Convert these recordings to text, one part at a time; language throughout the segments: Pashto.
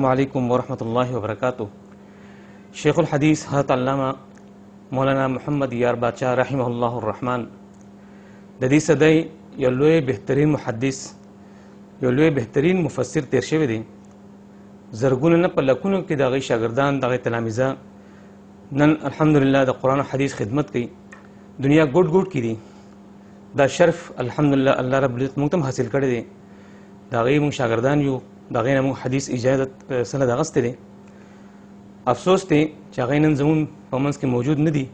السلام علیکم ورحمۃ اللہ وبرکاتہ. شیخ الحدیث حضرت علامہ مولانا محمد یار بادشاہ رحمه الله الرحمن د دې صدی یو لوی بهترین محدث، یو لوی بهترین مفسر تیر شوی دی. زرګونه نه په لکونو کې د هغې شاګردان، د هغې تلامذه نن الحمدلله د قرآن او حدیث خدمت کوي. دنیا ګوټ ګوټ کې دي. دا شرف الحمدلله الله رب العزت موږ ته هم حاصل کړی دی. د هغې موږ شاګردان یو، د هغې نه موږ حدیث اجازت سند اخیستی دی. افسوس دی چې هغې نن زموږ په منځ کې موجود نه دي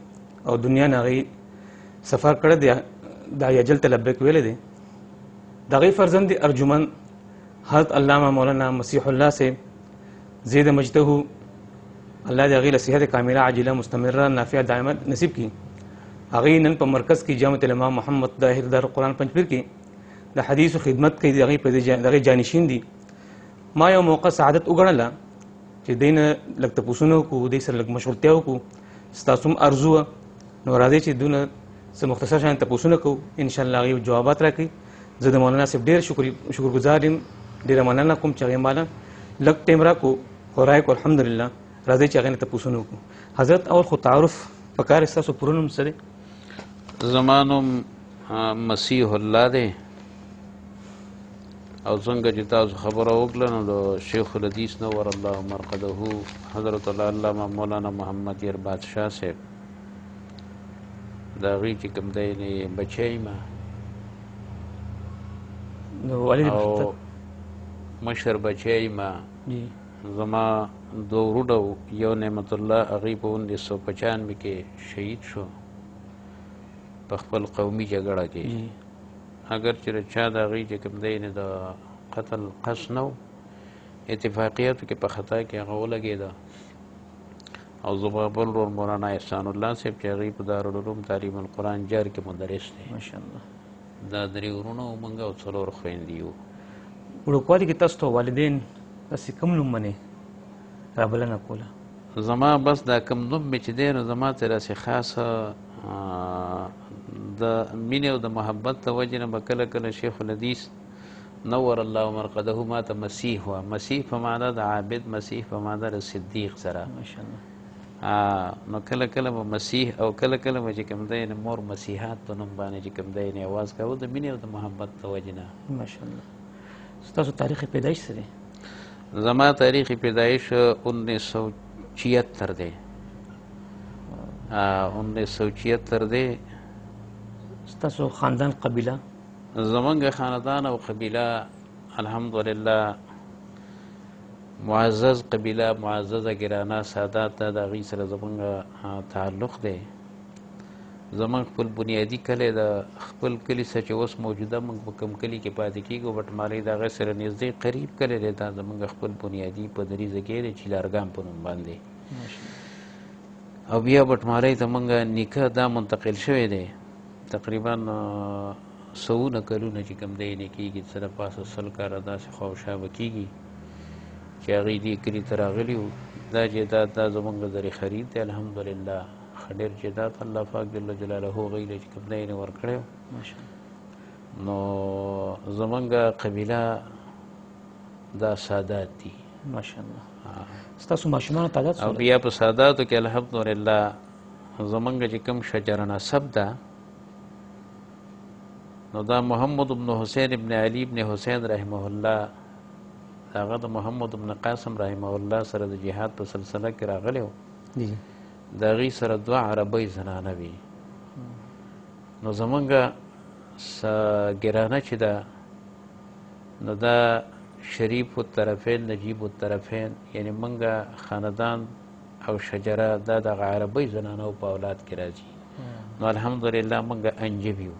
او دنیا نه هغې سفر کړی دی، د یجل ته لبیک ویلی دی. د هغې فرزند ارجمن حضرت علامه مولانا مسیح الله صاحب زید مجده الله د هغې له صحت کامله عاجله مستمره نافعه دائمه نصیب کړي. هغې نن په مرکز کې جامعة الامام محمد طاهر دارالقرآن پنجپیر کې د حدیثو خدمت کوي. د هغې جانشین دي. ما یو موقع سعادت وګڼله چې دی نه لږ تپوسونه وکړو، دی سره لږ مشغولتیا وکړو. ستاسو هم ارزو وه، نو راځئ چې دونه څه مختصر شان تپوسونه کوو، انشاءالله هغې جوابات راکوي. زه د مولانا صاحب ډېر شکرګزار یم، ډېره مننه کوم چې هغې ماله لږ ټایم راکړو، خو رایې کړو. الحمدلله راځئ چې هغې نه تپوسونه وکړو. حضرت اول خو تعارف پکار ستاسو پوره نوم څه دی؟ زما نوم مسیح الله دی او څنګه چې تاسو خبره وکړه نو د شیخ الحدیث نور الله مرقده حضرت العلامه مولانا محمد یار بادشاہ صاحب د هغې چې کوم دی بچی یم او مشر بچی یم. زما دوه وروڼه یو نعمت الله هغې په 1995 کې شهید شو په خپل قومي جګړه کې. اگر چې چا د هغې چې کوم دی د قتل قصد نه و، اتفاقیاتو کې په خطا کې هغه ولګېده. او زما بل ورور مولانا احسان الله صاحب چې هغې په دارالعلوم تعلیم القرآن جار کې مدرس دی. ماشاءالله دا درې وروڼه و موږ او څلور خویندې یو. وړوکوالي کې تاسو ته والدین داسې کوم نوم باندې رابلنه کوله؟ زما بس دا کوم نوم مې چې دی نو زما ته داسې خاصه د مینې او د محبت د وجې نه به کله کله شیخ الحدیث نور الله مرقده ما ته مسیح وه. مسیح په معنا د عابد، مسیح په معنا د صدیق سره. ماشاءالله نو کله کله به مسیح او کله کله به چې کوم دی مور مسیحات په نوم باندې چې کوم دی اواز کوو د مینې او د محبت د وجې نه. ماشاءالله. ستاسو تاریخ پیدایش څه دی؟ زما تاریخ پیدایش 1976 دی. 1976 دی. ستاسو خاندان قبیله؟ زمونږ خاندان او قبیله الحمدلله معزز قبیله، معززه ګرانه سادات ده، د هغې سره زمونږ تعلق دی. زمونږ خپل بنیادي کلی د خپل کلي څخه چې اوس موجوده موږ په کوم کلي کې پاتې کېږو بټمالۍ د هغې سره نږدې قریب کلی دی. دا زمونږ خپل بنیادي پدریزه کې دی چې لارګام په نوم باندې. او بیا بټمالۍ ته موږ نیکه دا منتقل شوی دی تقریبا سوونه کلونه چې کوم دی نه کېږي، څه د پاسه 100 کاله داسې خواوشا به کېږي چې هغې دې کلي ته راغلي وو. دا جایداد دا زمونږ ذریعه خرید دی الحمدلله. ښه ډېر جایداد الله پاک جل جلاله هغوی له چې کوم دی یې ورکړی و. نو زمونږ قبیله دا سادات دي. ماشاءالله. ستاسو ماشومانو تعداد څومره؟ او بیا په ساداتو کې الحمدلله زمونږ چې کوم شجره نسب ده نو دا محمد ابن حسین ابن علي ابن حسین رحمه الله، هغه د محمد ابن قاسم رحمه الله سره د جهاد په سلسله کې راغلی و. د هغې سره 2 عربۍ زنانه وي. نو زمونږ ګرانه چې ده نو دا شریف الطرفین نجیب الطرفین، یعنی منګه خاندان او شجره دا د عربۍ زنانو په اولاد کې راځي. نو الحمدلله منګه انجب یو،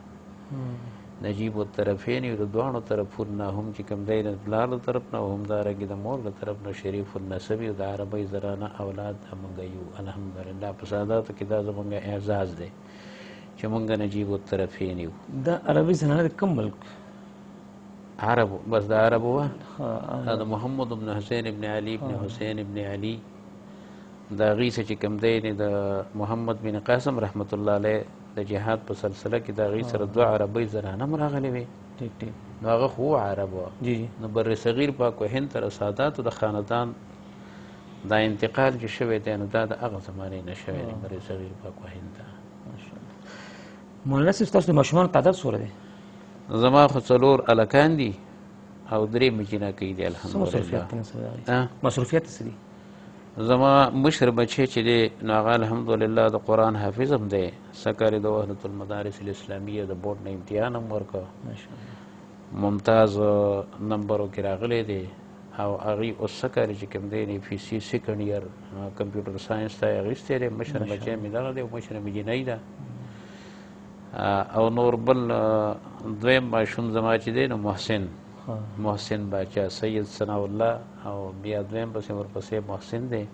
نجیب الطرفین یو، د دواړو طرفونو نه هم چې کوم دی د پلار د طرف نه او همدارنګې د مور د طرف نه شریف النسب یو، د عربۍ زنانه اولاد منګه یو. الحمدلله په ساداتو کې دا زمونږ اعزاز دی چې منګه نجیب الطرفین یو. دا عربۍ زنانه د کوم ملک؟ عربو، بس د عربو وه. د محمد ابن حسین ابن علي ابن حسین ابن علي د هغې څه چې کوم دی د محمد بن قاسم رحمت الله علیه د جهاد په سلسله کې د هغې سره 2 عربۍ زنانه هم راغلې وې. نو هغه خو عرب وه. نو بر صغیر پاک و هند تر ساداتو د خاندان دا انتقال چې شوی دی نو دا د هغه زمانې نه شوی دی بر صغیر پاک و هند ته. مولانا صاحب تاسو د ماشومانو تعداد څومره دی؟ زما خو 4 هلکان دي او 3 مجینکۍ دي الحمدلله. مصروفیت څه دي؟ زما مشر بچی چې دی نو هغه الحمدلله د قرآن حافظ هم دی. سکال د وحدة المدارس الاسلامیه د بورډ نه امتحان هم ورکړه، ممتاز نمبرو کې راغلی دی او هغې اوس سکال چې کوم دی FSC سیکنډ ایئر کمپیوټر ساینس ته یې اخیستی دی. مشر بچی مې دغه دی او مشر مې جینۍ ده. او نور بل دویم ماشوم زما چې دی نو محسن باچا سید ثناء الله او بیا دویم پسې ورپسې محسن دی.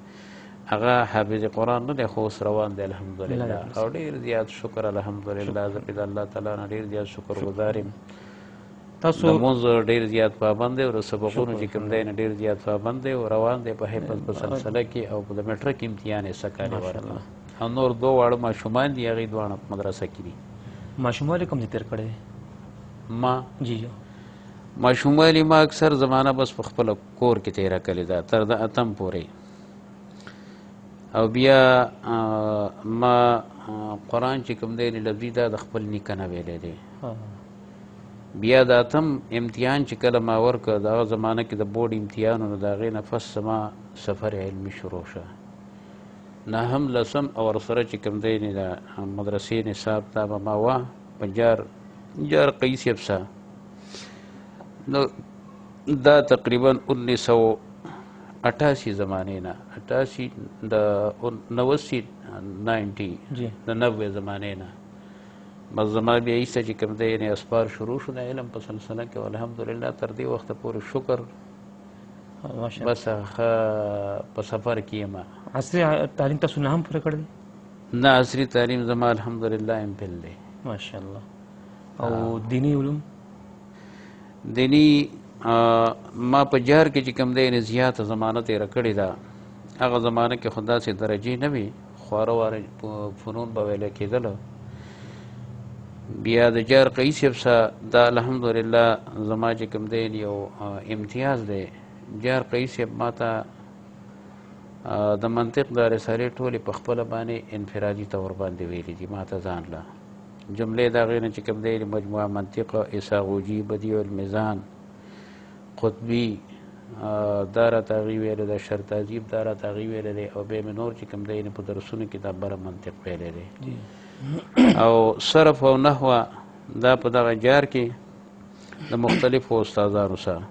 هغه حافظ قرآن نه دی خو اوس روان دی الحمدلله او ډېر زیات شکر الحمدلله. زه پې د الله تعالی نه ډېر زیات شکر ګزار یم. د لمونځ ډېر زیات پابند دی او د سبقونو چې کوم دی نه ډېر زیات پابند دی او روان دی په حفظ په سلسله کې او د میټرک امتحان یې سکالې ورکړه. او نور 2 واړه ماشومان دي هغې دواړه په مدرسه کې دي. ماشوموالي کوم ځای تېر کړی دی؟ ما جی ماشوموالي ما اکثر زمانه بس په خپله کور کې تېره کړې ده تر د 8م پورې. او بیا ما قرآن چې کوم دی لفظي دا د خپل نیکه نه ویلی دی. بیا د 8م امتحان چې کله ما ورکړه د هغه زمانه کې د بورډ امتحان و نو د هغې نه پس زما سفر علمي شروع شه. 9م 10م او ورسره چې کوم دی د مدرسې نصاب دا به ما وه په جار قیس صاحب سه. نو دا تقریبا 1988 زمانې نه 88 د 89 90 د 90 زمانې نه بس زما بیا ایسته چې کوم دی یعنې اسپار شروع شو د علم په سلسله کې او الحمدلله تر دې وخته پورې شکر بس په سفر کې یم. عصري تعلیم تاسو نه هم پوره کړی دی؟ نه عصري تعلیم زما الحمدلله امپل دی ماشاءالله. او دینی علوم؟ دینی ما په جار کې چې کوم دی یعنې زیاته زمانه تېره کړې ده. هغه زمانه کې خو داسې درجې نه وي، خواره واره فنون به ویلی کېدله. بیا د جار قیس صاحب سه دا الحمدلله زما چې کوم دی یو امتیاز دی. جار قیس صاحب ما ته د منطق د رسالې ټولې په خپله باندې انفرادي طور باندې ویلي دي ما ته ځان له جملې د هغې نه چې کوم دی مجموعه منطق اساغوجي بدیع المیزان قطبي دا راته هغې ویلی ده، شرطازیب دا راته هغې ویلی دی او بیا مې نور چې کوم دی په درسونو کې دا بره منطق ویلی دی. او صرف او نحوه دا په دغه جار کې د مختلفو استادانو سره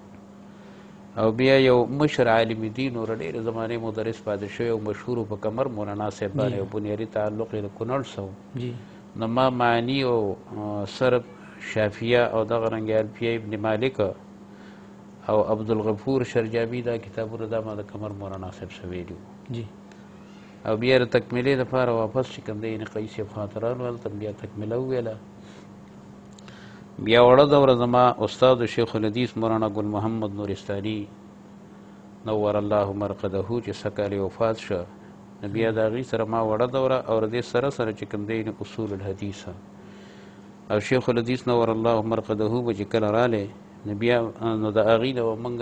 او بیا یو مشر عالم دین ور ډېرې زمانې مدرس پاتې شوی او مشهور په کمر مولانا صاحب باندې او بنیادي تعلق یې د کونړ سو. نو ما معنی او صرف شافیه او دغه رنګې الفیه ابن مالک او عبدالغفور شرجابي دا کتابونه دا ما د کمر مولانا صاحب سره ویلي وو. او بیا د تکمیلې دپاره واپس چې کوم دی یعنې قیس صاحب خاطران هلته بیا تکمیله وویله. بیا وړه دوره زما استاد شیخ الحدیث مولانا ګل محمد نورستاني نور الله مرقده چې سکال یې وفات شه. نو بیا د هغې سره ما وړه دوره او د دې سره سره چې کوم دی اصول الحدیث او شیخ الحدیث نور الله مرقده به چې کله رالی نو بیا نو د هغې نه به مونږ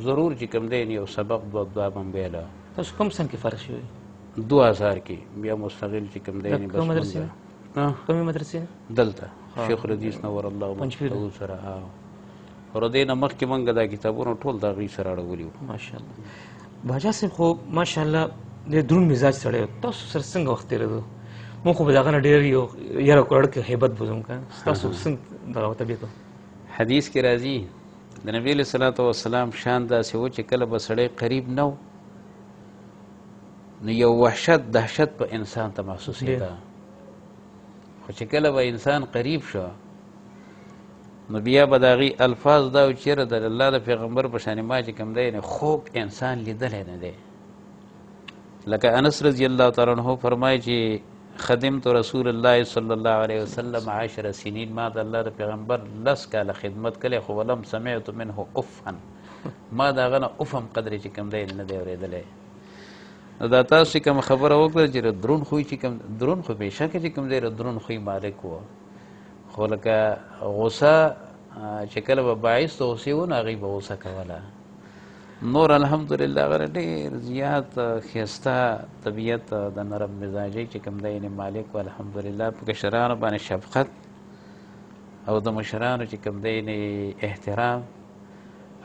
ضرور چې کوم دی یو سبق دوه به هم ویله. تاسو کوم سن کې فارغ شوي؟ 2000 کې بیا مستقل چې کوم دی کومې مدرسې؟ دلته شیخ الحدیث نور الله مرقده سره او د دې نه مخکې مونږ دا کتابونه ټول د هغې سره اړولي وو. ماشاءالله. باچا صاحب خو ماشاءالله ډېر دروند مزاج سړی و. تاسو سره څنګه وخت تېرېدو؟ مونږ خو به د هغه نه ډېر یو یره کړ کې هیبت بوزم که ستاسو څنګه دغه طبیعت و؟ حدیث کې راځي د نبي علیه صلات وسلام شان داسې و چې کله به سړی قریب نه و نو یو وحشت دهشت په انسان ته محسوسېده، خو چې کله به انسان قریب شو نو بیا به د هغې الفاظ دا و چې یاره د الله د پیغمبر په شانې ما چې کوم دی خوب انسان لیدلی نه دی. لکه انس رضی الله تعالی عنه فرمایي چې خدمت رسول الله صلی الله علیه وسلم 10 سنین ما د الله د پیغمبر 10 کاله خدمت کړی خو ولم سمعت منه افا ما د هغه نه اف هم قدرې چې کوم دی نه دی اورېدلی. نو دا تاسو چې کوم خبره وکړه چې درون خوی چې کوم درون خو بېشکه چې کوم دی درون خوی مالک و، خو لکه غوسه چې کله به باعث د غوسې و نو هغې به غوسه کوله نور الحمدلله هغه ډېر زیات ښایسته طبیعت د نرم مزاجۍ چې کوم دی مالک و الحمدلله په کشرانو باندې شفقت او د مشرانو چې کوم دی احترام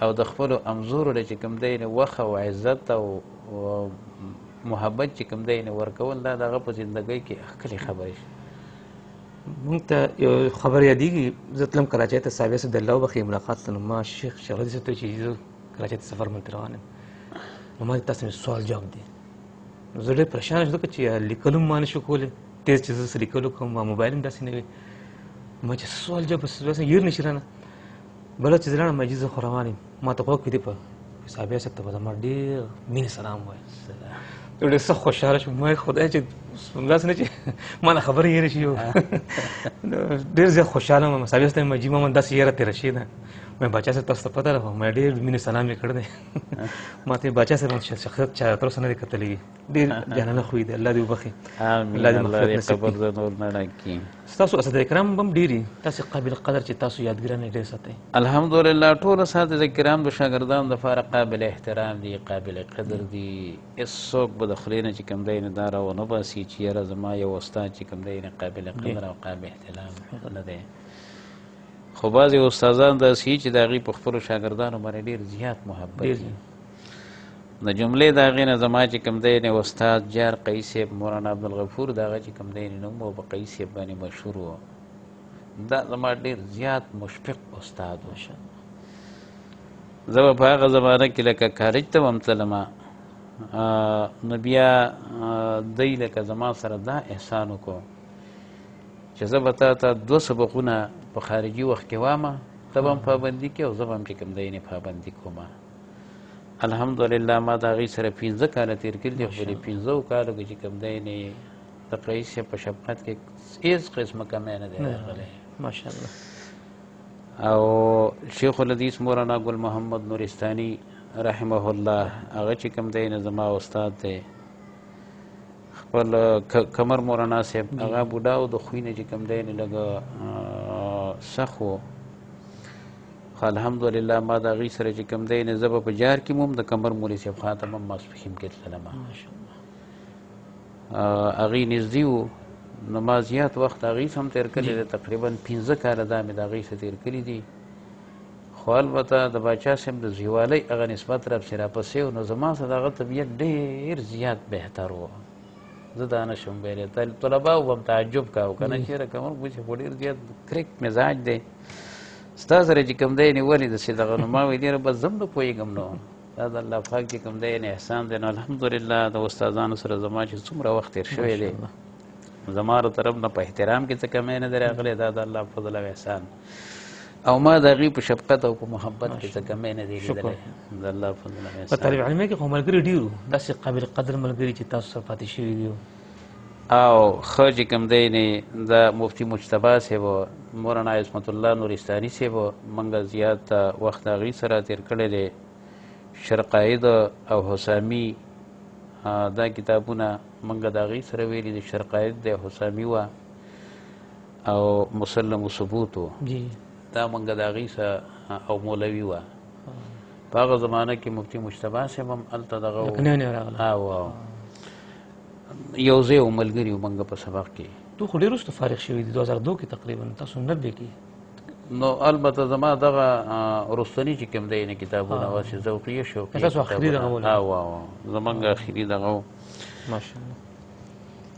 او د خپلو امزورو چې کوم دی وخت او عزت او محبت چې کوم دی ورکول دا د هغه په زندګۍ کې ښکلې خبرې شي. مونږ ته یو خبر یادېږي زه تلم کراچۍ ته صاحب صاحب د الله وبخښي ملاقات ته نو ما شیخ شغلي صاحب ته چې زه کراچۍ ته سفر ملته روان یم نو ما تاسو مې سوال جواب دی نو زه ډېر پریشان شوم ځکه چې لیکلو هم ما نه شو کولی تیز چې زه څه لیکلو کوم ما موبایل هم داسې نه وي ما چې سوال جواب بس ير نشي رانه بله چې زه لاړم ما چې زه خو روان یم ما ته غوږ کېدی په صاحب صاحب ته به زما ډېر مینې سلام وایي ډېر سخت خوشحاله شوم ما خدای چې داسې نه چې ما نه خبرې هېرې شي ډېر زیات خوشحاله وم صاحب صاحب ته مې جي ما داسې یاره تېره شوې ده मैं बाचा से तस पता रहा मैं डेढ़ महीने सलाम में कर दे माते बाचा से शख्सियत चाह तरह से नहीं करते लगी डेढ़ जाना ना खुई दे अल्लाह दी बखी अल्लाह दी खबर द नूर ना की تاسو اسد کرام بم ډیری تاسو قابل قدر چې تاسو یادګرانه ډیر ساتي الحمدلله ټول اساتذه کرام د شاګردانو د فارق قابل احترام دي قابل قدر دي هیڅوک به د خلینو چې کوم دی نه دار او نه باسي چې یاره زما یو استاد چې کوم دی نه قابل قدر او قابل احترام نه دی خو بعضې استادان داسې چې د هغې په خپلو شاګردانو باندې ډېر زیات محبت دي د جملې د هغې نه زما چې کوم دی نه استاد جار قیس صاحب مولانا عبدالغفور د هغه چې کوم دی نوم و په قیس صاحب باندې مشهور و دا زما ډېر زیات مشفق استاد و زه به په هغه زمانه کې لکه کالج ته به م تلمه نو بیا دی لکه زما سره دا احسان وکړو چې زه به تا ته 2 سبقونه په خارجي وخت کې وامه ته به هم پابندي کې او زه به هم چې کوم دی نه پابندي کومه الحمدلله ما د هغې سره 15 کاله تېر کړي دي خو د 15 کالو کې چې کوم دی نه د قیس صاحب په شفقت کې هېڅ قسمه کمی نه دی راغلی ماشاءالله او شیخ الحدیث مولانا ګل محمد نورستاني رحمه الله هغه چې کوم دی نه زما استاد دی خپل کمر مولانا صاحب هغه بوډا او د خوی نه چې کوم دی نه لږ سخت و خو الحمدلله ما د هغې سره چې کوم دی نه زه به په جار کې هم د کمر مولي صاحب خوا ته هم ماسپښین کې تلمه هغې نږدې وو نو ما زیات وخت هغې سره هم تېر کړی دی تقریبا 15 کاله دا مې د هغې سره تېر کړي دي خو البته د باچا صاحب د زیوالۍ هغه نسبت راپسې راپسې و نو زما سره د هغه طبیعت ډېر زیات بهتر و زه دا نه شم ویلی طلباو به هم تعجب کوو که نه چېرې کمر بوسي خو ډېر زیات کرک مزاج دی ستا سره چې کوم دی نې ولې داسې دغه نو ما ویل یاره بس زه هم نه پوهېږم نو دا د الله پاک چې کوم دی نه احسان دی نو الحمدلله د استادانو سره زما چې څومره وخت تېر شوی دی زما له طرف نه په احترام کې څه کمی نه دی راغلی دا د الله فضل او احسان او ما د هغې په شفقت او په محبت کې څه کمی نه دی لیدلی د الله فضل او احسان په طالب علمۍ کې خو ملګري ډېر وو داسې قابل قدر ملګري چې تاسو سره پاتې شوي دي او ښه چې کوم دی نه د مفتي مجتبی صاحب مولانا عصمت الله نورستاني صاحب موږ زیات وخت هغې سره تېر کړی دی شرقاید او حسامي دا کتابونه موږ د هغې سره ویلي دي شرقاید دی حسامي وه او مسلم ثبوت و دا موږ د هغې سره او مولوي وه په هغه زمانه کې مفتي مجتبی صاحب هم هلته دغه او یو ځای و ملګري و موږ په سبق کې تو خو ډېر وروسته فارغ شوي دي 2002 کې تقریبا تاسو 90 کې نو البته زما دغه وروستني چې کوم دی نه کتابونه وه چې ذوقیه شوقیه تاسو اخري دغه زموږ اخري دغه و ماشاءالله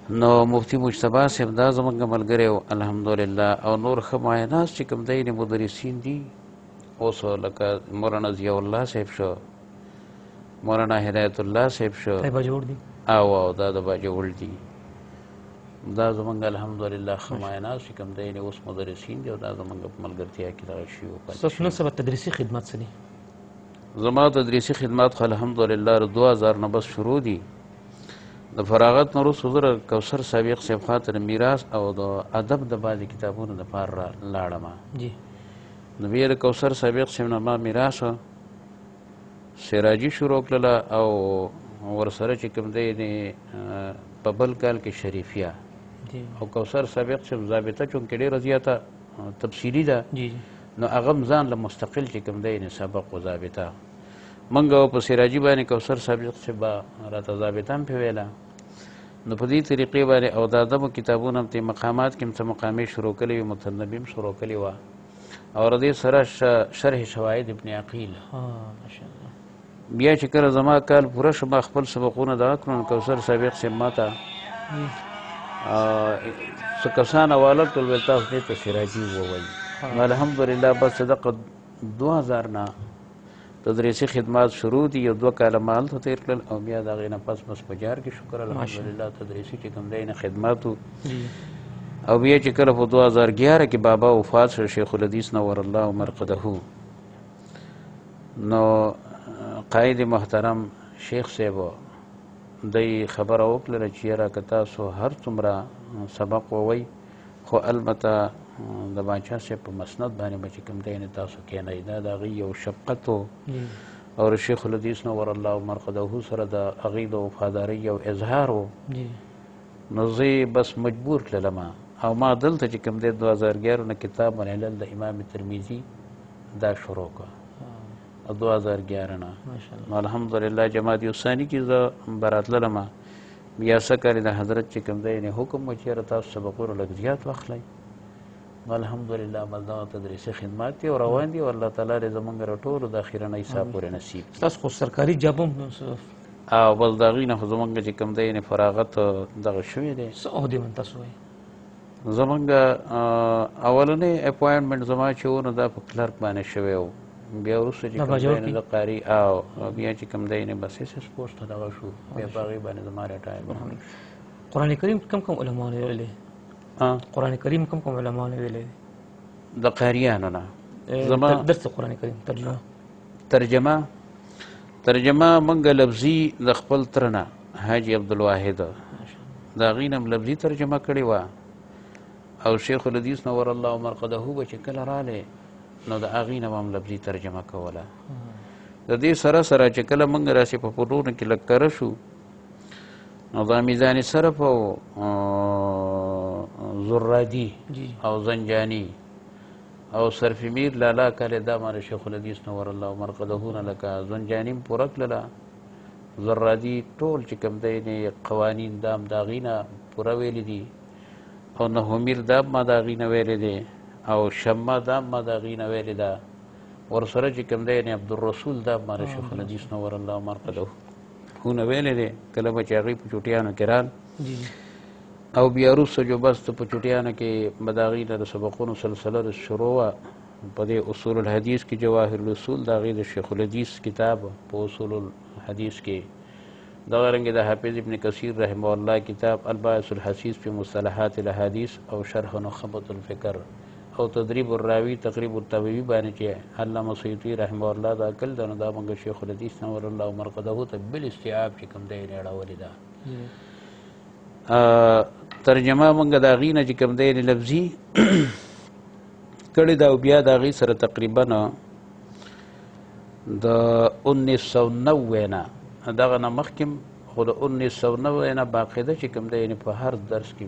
نو مفتي مجتبی صاحب دا زموږ ملګری و الحمدلله او نور ښه معاینات چې کوم دی نه مدرسین دي اوس لکه مولانا ضیاء الله صاحب شو مولانا هدایت الله صاحب شو جوړ دي او دا د باجوړ دي دا زمونږ الحمدلله ښه معاینات چې کوم دی اوس مدرسین دي او دا زمونږ په ملګرتیا کې دغه شي ستاسو نن سبا تدریسي خدمات څه دي زما تدریسي خدمات خو الحمدلله 2000 نه بس شروع دي د فراغت نه وروسته زه کوثر سابق صاحب خوا ته د میراث او د ادب د بعضې کتابونو دپاره لاړم نو بیا د کوثر سابق صاحب نه ما میراث سراجي شروع کړله او ورسره چې کوم دی په بل کال کې شریفیه او کوثر سابق صاحب ضابطه چونکې ډېره زیاته تفصیلي ده نو هغه هم ځان له مستقل چې کوم دی سبق و ضابطه منګه په سراجي باندې کوثر صاحب چې با راته ضابطه هم پې ویله نو په دې طریقې باندې او د ادبو کتابونه هم ته مقامات کې هم څه مقامې شروع کړې وي متنبي هم شروع کړې وه او د دې سره شرح شواهد ابن عقیل بیا چې کله زما کال پوره شو ما خپل سبقونه دغه کړو نو کوثر صاحب صاحب ما ته څه کسان حواله کړل ویل تاسو دې ته سراجي ووایي نو الحمدلله بس دغه 2000 نه تدریسي خدمات شروع دي یو 2 کاله ما هلته تېر کړل او بیا د هغې نه پس بس په جار کې شکر الحمدلله تدریسي چې کوم دی نه خدماتو او بیا چې کله په 2011 کې بابا وفات شو شیخ الحدیث نور الله مرقده نو قائد محترم شیخ صاحب دی خبره وکړله چې یاره که تاسو هر څومره سبق ووئ خو البته د باچا صاحب په مسند باندې به چې کوم دی نه تاسو کښېنئ دا د هغې یو شفقت و او شیخ الحدیث نور الله مرقده سره د هغې د وفادارۍ یو اظهار و نو زه بس مجبور کړلم او ما دلته چې کوم دی 2011 نه کتاب العلل د امام ترمیزي دا شروع کړه 2011 نه نو الحمدلله جماعت ثاني کې زه براتللم بیا څه کال د حضرت چې کوم دی نه حکم و چې یاره تاسو سبقونه لږ زیات واخلئ نو الحمدلله بس دغه تدریسي خدمات دي او روان دي او الله تعالی دې زموږ ټولو د اخرنۍ ساه پورې نصیب کړي تاسو خو سرکاري جاب هم او بس د هغې نه خو زموږ چې کوم دی نه فراغت دغه شوی دی څه عهدې من تاسو وایي زموږ اولنی اپوینټمنټ زما چې و نو دا په کلرک باندې شوی و بیا وروسته چې کوم دی نه د قاري او بیا چې کوم دی نه بس اس پوسټ ته دغه شو بیا په هغې باندې زما ریټایر قرآن کریم کم کم علما ویلی قرآن کریم کم کم علما ویلی د قاریانو نه زما درس قرآن کریم ترجمه منګه لفظي د خپل تره نه حاجي عبدالواحد د هغې نه هم لفظي ترجمه کړې وه او شیخ الحدیث نور الله مرقده به چې کله رالی نو د هغې نه به هم لفظي ترجمه کوله د دې سره سره چې کله موږ راسې په فنونو کې لږ کره شو نو دا میزان صرف او زرادي او زنجاني او صرف میر لالا کله دا ماره شیخ الحدیث نور الله مرقده نه لکه زنجاني م پوره کړله زرادي ټول چې کوم دی نه قوانین دام د هغې نه پوره ویلي دي او نهومیر دا ما د هغې نه ویلی دی او شمه دا ما د هغې نه ویلې ده ورسره چې کوم دی عبدالرسول دا ما د شیخ الحدیث نور الله مرقده نه ویلی دی کله به چې هغوی په چوټیانو کې رال او بیا وروسته جو بس په چوټیانو کې به د هغې نه د سبقونو سلسله شروع وه په دې اصول الحدیث کې جواهر الاصول د هغې د شیخ الحدیث کتاب په اصول الحدیث کې دغه رنګې د حافظ ابن کثیر رحمه الله کتاب الباعث الحسیس فی مصطلحات الاحادیث او شرح نخبة الفکر او تدریب الراوی تقریب الطبیبی باندې چې علامه سیوطي رحمه الله دا عقل ده نو دا موږ شیخ الحدیث نور الله مرقده ته بالاستیعاب چې کوم دی یې اړولې ده ترجمه موږ د هغې نه چې کوم دی لفظي کړې ده او بیا د هغې سره تقریبا د 1990 نه دغه نه مخکې خو د 1990 نه باقاعده چې کوم دی په هر درس کې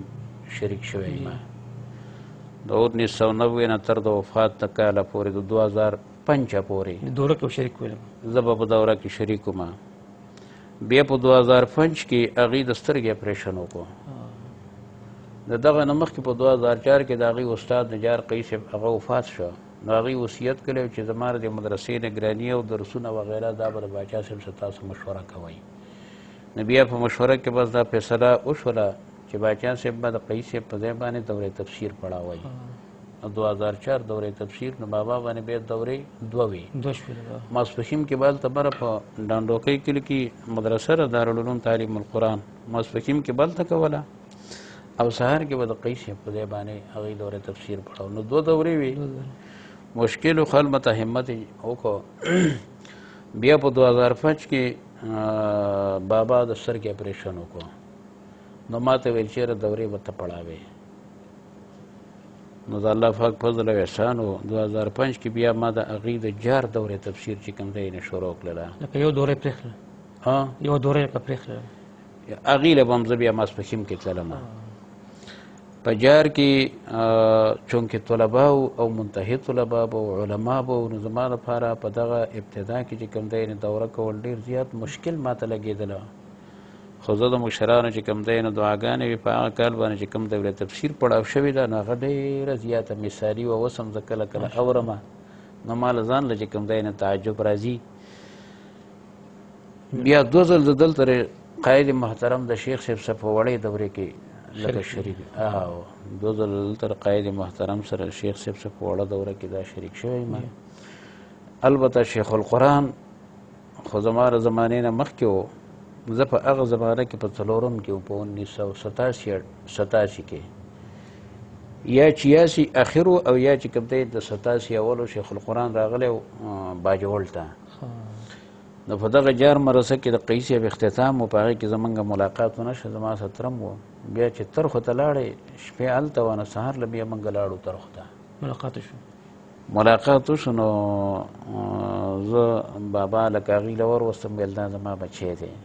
شریک شوی یم د 1990 نه تر د وفات نه کاله پورې د 2005 پورې دوره کې شریک ویلم زه به په دوره کې شریک وم بیا په 2005 کې هغې د سترګې اپریشن وکړو د دغه نه مخکې په 2004 کې د هغې استاد نجار قیس هغه وفات شو نو هغې وصیت کړی چې زما د مدرسې نګراني او درسونه وغیره دا به د باچا صاحب سره تاسو مشوره کوئ نو بیا په مشوره کې بس دا فیصله وشوله چې باچا صاحب به د قیس صاحب په ځای باندې دورې تفسیر پړاوئ 2004 دورې تفسیر نو بابا باندې بیا دورې دوه وي ماسپښین کې به هلته بره په ډانډوکۍ کلي کې مدرسه ده دارالعلوم تعلیم القرآن ماسپښین کې به هلته کوله او سهار کې به د قیس صاحب په ځای باندې هغې دورې تفسیر پړاو نو دوه دورې وي مشکل و خلمته همت وکړو بیا په 2005 کې بابا د سترګې اپریشن وکړو نو ما ته ویل چېرې دورې به ته پړاوې نو د الله پاک فضل او احسان و 2005 کې بیا ما د هغې د جار دورې تفسیر چې کوم دی نه شروع کړله لکه یو دوره یې پرېښله یو دوره یې لکه پرېښله هغې له به هم زه بیا ماسپښین کې تللم په جار کې چونکې طلبا او منتهي طلبا او علما به نو زما لپاره په دغه ابتدا کې چې کوم دی دوره کول ډېر زیات مشکل ماته لګېدله خو زه د مشرانو چې کوم دی نو دعاګانې وي په هغه کال باندې چې کوم دی تفسیر پړاو شوې ده نو هغه ډېره زیاته مثالي وه اوس هم زه کله کله اورمه نو ما له ځان له چې کوم دی نه تعجب راځي بیا دوه ځل زه دلته قاید محترم د شیخ صاحب څخه په وړې دورې کې لکه شریک دوه ځل دلته قاید محترم سره شیخ صاحب څخه په وړه دوره کې دا شریک شوی ما البته شیخ القرآن خو زما د زمانې نه مخکې و زه په هغه زمانه کې په څلورم کې په 1987 کې یا 86 اخر او یا چې کوم دی د 87 اولو شیخ القرآن راغلی باجوړ ته نو په دغه جار مرسه کې د قیس صاحب اختتام و په هغې کې زمونږ ملاقات ونه شو زما سره ترم و بیا چې ترخو ته لاړې شپې هلته وه نو سهار له بیا موږ لاړو ترخو ته ملاقات وشو نو زه بابا لکه هغې له وروستم ویل دا زما بچی دی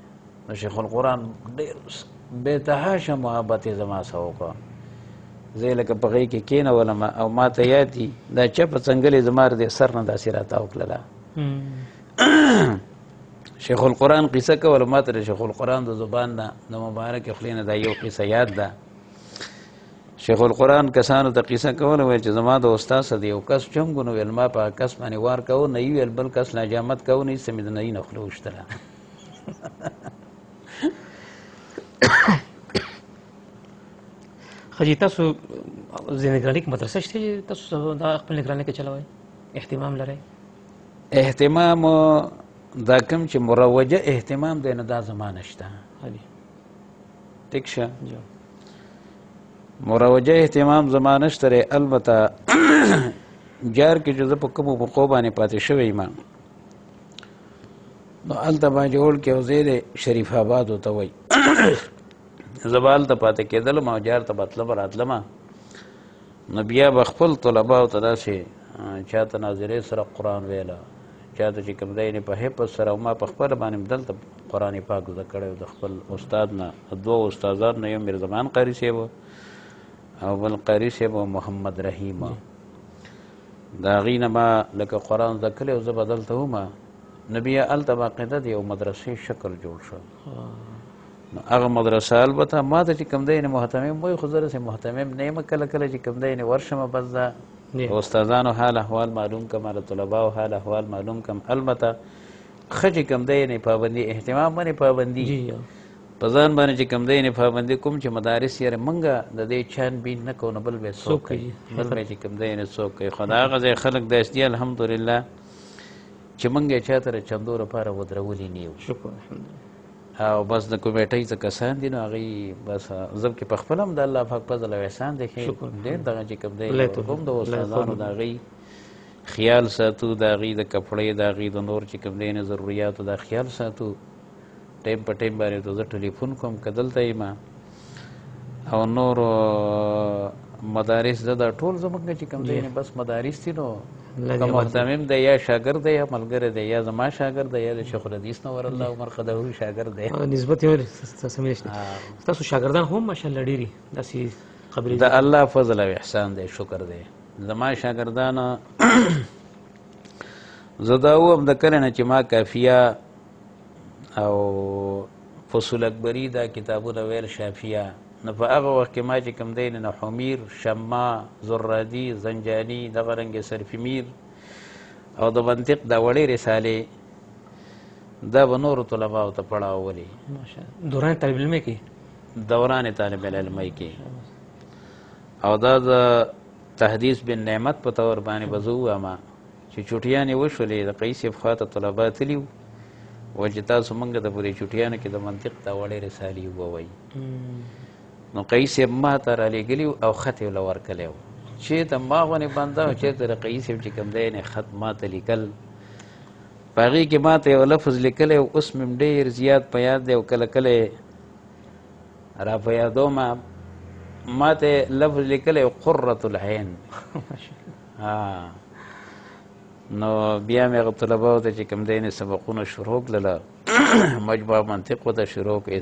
نو شیخ القرآن ډېر بېتحاشه محبت یې زما سره وکړه زه یې لکه په غېږ کې کېنولم او ما ته یاد دي دا چپه څنګلې زما د سر نه داسې راته وکړله شیخ القرآن قصه کوله ما ته د شیخ القرآن د زبان نه د مبارک خولې نه دا یو قصه یاد ده شیخ القرآن کسانو ته قصه کوله ویل چې زما د استاد سره د یو کس چمګو نو ویل ما په کس باندې وار کوو نه یې ویل بل کس نجامت کوو نه ایسته مې د نهي نه خوله وشتله خجی تاسو ځینې نګراني کې مدرسه شته چې تاسو دا خپل نګراني کې چلوئ اهتمام لرئ اهتمام دا کوم چې مروجه اهتمام دی نه دا زمانه شته ټیک شه مروجه اهتمام زمانه شته البته جار کې چې زه په کومو موقعو باندې پاتې شوی یم نو هلته باجوړ کې یو ځای دی شریف آباد ورته وایي زه به هلته پاتې کېدلم او جار ته به تلم راتلم نو بیا به خپل طلباو ته داسې چاته ناظرې سره قرآن ویله چاته چې کوم دی په حفظ سره او ما په خپله باندې دلته قرآن پاک زده کړی د خپل استاد نه دوه استادان نه یو میرزمان قاري صاحب او بل قاري صاحب محمد رحیم د هغې نه ما لکه قرآن زده کړی او زه به دلته وم نو بیا هلته باقاعده د یو مدرسې شکل جوړ شو نو هغه مدرسه البته ما ته چې کوم دی محتمم وایي خو زه داسې محتمم نه یم کله کله چې کوم دی ورشم بس دا استادانو حال احوال معلوم کم د طلباو حال احوال معلوم کم البته ښه چې کوم دی پابندي اهتمام باندې پابندي په ځان باندې چې کوم دی پابندي کوم چې مدارس یې موږ د دې چھانبین نه کوو نو بل به څوک کوي بل به چې کوم دی څوک کوي خو د هغه ځای خلک داسې دي الحمدلله چې موږ یې چا ته د چندو لپاره ودرولي نه یو او بس د کمیټۍ څه کسان دي نو هغوی بس زه کې په خپله هم د الله پاک فضل او احسان دی ډېر دغه چې کوم دی هم د استادانو د هغوی خیال ساتو د هغوی د کپړې د هغوی د نور چې کوم دی ضروریاتو دا خیال ساتو ټایم په ټایم باندې ته زه ټلیفون کوم که دلته یم او نورو مدارس دا ټول زموږ چې کوم دی بس مدارس دي نو که محتمم دی یا شاګرد دی یا ملګری دی یا زما شاګرد دی یا د شیخ الحدیث نور الله عمر قدهوري شاګرد دی نسبت یې ستاسو شاګردان هم ماشاءالله ډېري داسې قبرې د الله فضل او احسان دی شکر دی زما شاګردان زه دا ووایم د کله نه چې ما کافیه او فصول اکبري دا کتابونه ویل شافیه نو په هغه وخت کې ما چې کوم دی نه حمیر شما زرادي زنجاني دغه رنګې صرفي او د منطق دا وړې رسالې دا به نورو طلباو ته پړاولې دوران طالب علمۍ کې دوران طالب العلمۍ کې او دا د تحدیث بن نعمت په طور باندې به زه ووایم چې چوټیانې وشولې د قیس صاحب خوا ته طلبا تلي وو وایي چې تاسو موږ ته پورې چوټیانو کې د منطق دا وړې رسالې ووایي نو قیس صاحب ما ته رالیږلي او خط یې له ورکلی و چېرته ما غونې بنده او چېرته د قیس صاحب چې کوم دی خط ما ته لیکل په هغې کې ما ته یو لفظ لیکلی او اوس مې ډېر زیات په یاد دی او کله کله را په یادوم ما ته لفظ لیکلی قرة العین نو بیا مې هغه طلباو ته چې کوم دی نه سبقونه شروع کړله مجموعه منطق ورته شروع کړه،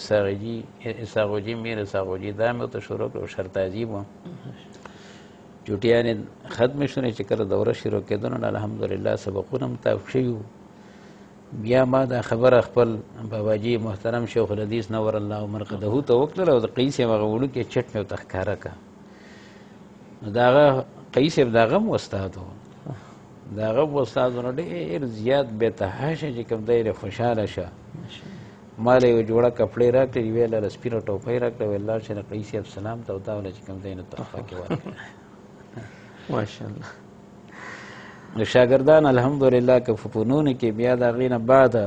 اساغوجي میر اساغوجي دا مې ورته شروع کړه، شرطازي وه چوټیانې ختمې شوې چې کله دوره شروع کېده نو الحمدلله سبقونه هم تاف شوي وو. بیا ما دا خبره خپل باباجي محترم شیخ الحدیث نور الله مرقده ته وکړله او د قیس صاحب هغه وړوکی چټ مې ورته ښکاره کړه. نو د هغه قیس صاحب د هغه هم استاد و، د هغه هم استاد و، نو ډېر زیات بېتحاشه چې کوم دی خوشحاله شه. ما له یوه جوړه کپړې راکړې، یوې له سپینه ټوپۍ راکړه، ویل لاړ شه د قیس صاحب سلام ته او تا وله چې کوم دی نو تحفه کې ورکړه. ماشاءالله. نو شاګردان الحمدلله که په فنونو کې بیا د هغې نه بعده